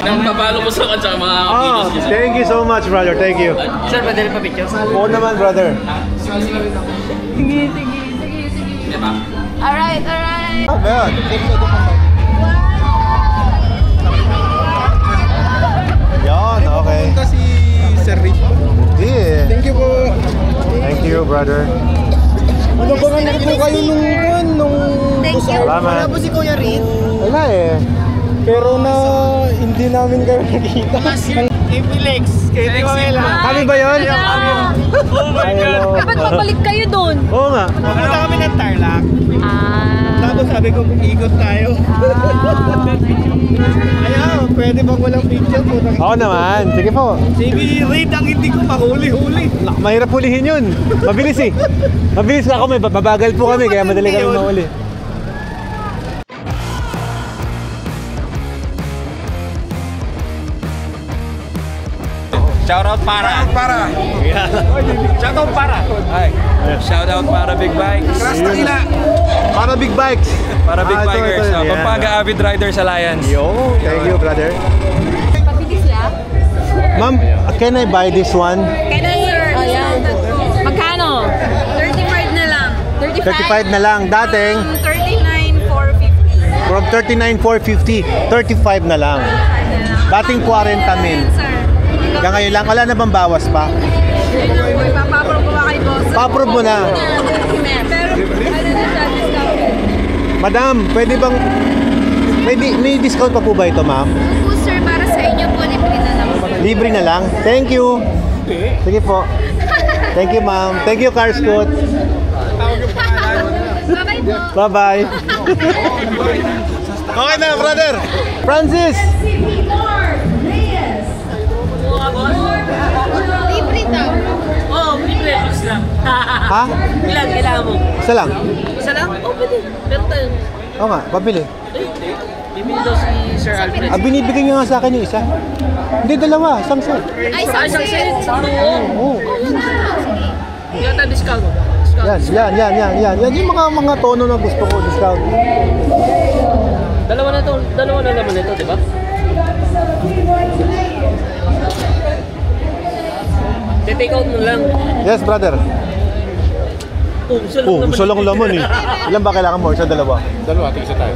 Nang papalo ko sa kanya mga videos niya.
Thank you so much, brother. Thank you.
Sir, pwede rin pa picture?
Oo naman, brother.
Sige.
Diba?
Alright.
Ayan. Yon, okay.
Si Sir Rico.
Yeah.
Thank you po.
Thank you, brother.
Ano ba nga po kayo nung
Salamat.
Wala po si Kuya Reed.
Wala eh.
Pero hindi namin kayo nakita. Ipilex. Kaya
Kami ba yun?
Oh my God.
Ba't babalik kayo doon?
Oo nga.
Pupunta kami ng Tarlac.
Ah.
Tapos sabi ko, ikot tayo. Ayaw, pwede bang walang picture po?
Oo naman. Sige po.
Sige, Reed, ang hindi ko mahuli-huli.
Mahirap hulihin yun. Mabilis eh. Mabilis ako. Mabagal po kami kaya madali kami mahuli.
Shoutout para. Shoutout para. Ay. Shoutout para Big Bikes.
Para big bikes.
Para Big
ito,
Bikers.
ito, yeah.
Pampaga Avid Riders Alliance.
Yo, thank you, brother.
Pabilis lang.
Ma'am, can I buy this one?
Kaya sir. Ayan. Magkano? 35 na lang.
35 na lang. Dating,
39,450.
from 39,450, 35 na lang. Dating 40 min.
Sir.
Hanggang ngayon lang, wala na bang bawas pa?
Yun lang po. Ipapaprove ko ba kay boss?
Pa-approve mo na.
Pero ano na siya, discount.
Madam, pwede bang... May discount pa po ba ito, ma'am?
Po sir, para sa inyo po, libre na lang.
Libre na lang. Thank you. Sige po. Thank you, ma'am. Thank you, Car Scoot.
Bye-bye po.
Bye-bye. Okay na, brother. Francis!
Libre daw.
Oo, libre. Lang.
Ha?
Ilan kailangan mo?
Isa lang.
Isa lang? Oo, pwede. Pero tayo.
Oo nga, pabili.
Bibili daw si Sir Alfred.
Binibigay niyo nga sa akin yung isa. Hindi, dalawa. Isang set.
Ay, isang set.
Oo.
Yan na discount.
Yan. Yung mga tono na gusto ko, discount.
Dalawa na naman ito, di ba? Take out mo lang.
Yes, brother. Isa lang laman eh. Ilan ba kailangan mo? Isa, dalawa?
Dalawa, tig isa tayo.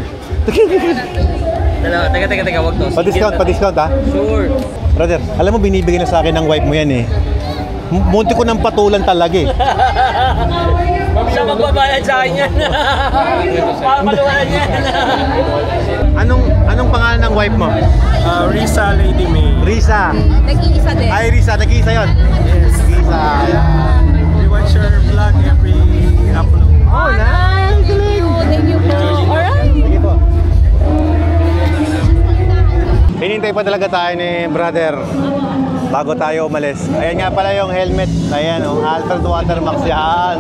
Dalawa, teka, wag to.
Pa-discount ha?
Sure.
Brother, alam mo binibigay na sa akin ng wife mo yan eh. Munti ko ng patulan talaga eh.
Siya magbabayad sa akin yan. Papaluan yan.
Anong pangalan ng wife mo?
Risa Lady May.
Risa.
Nag-iisa din.
Ay, Risa. Nag-iisa yun.
Yes.
Risa.
We watch your vlog every upload.
Oh, nice.
Thank you po. Alright.
Sige po. Hinintay pa talaga tayo ni brother bago tayo umalis. Ayan nga pala yung helmet. Ayan, Alfred Watermax yan.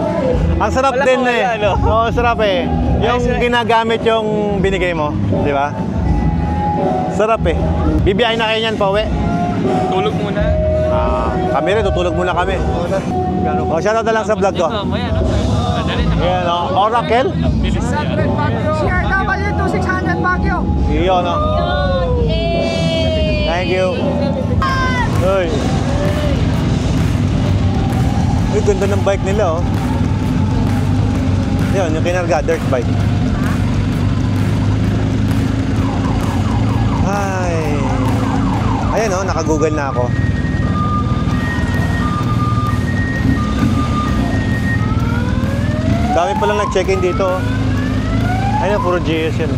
Ang sarap din eh. Oo, sarap eh. Yung ginagamit yung binigay mo. Di ba? Sarap eh. Bibiyahin na kayo niyan, pauwi.
Tulog muna.
Kami rin, tutulog muna kami. Shoutout na lang sa vlog ko. Ayan, Oracle.
CRW 2600 Baguio.
Iyon, no? Thank you. Uy. Uy, ganda ng bike nila, oh. Yun, yung kinarga, dirt bike. Ay. Ayan, oh, naka-google na ako. Dami palang nag-check-in dito, oh. Ayun, puro GS yan.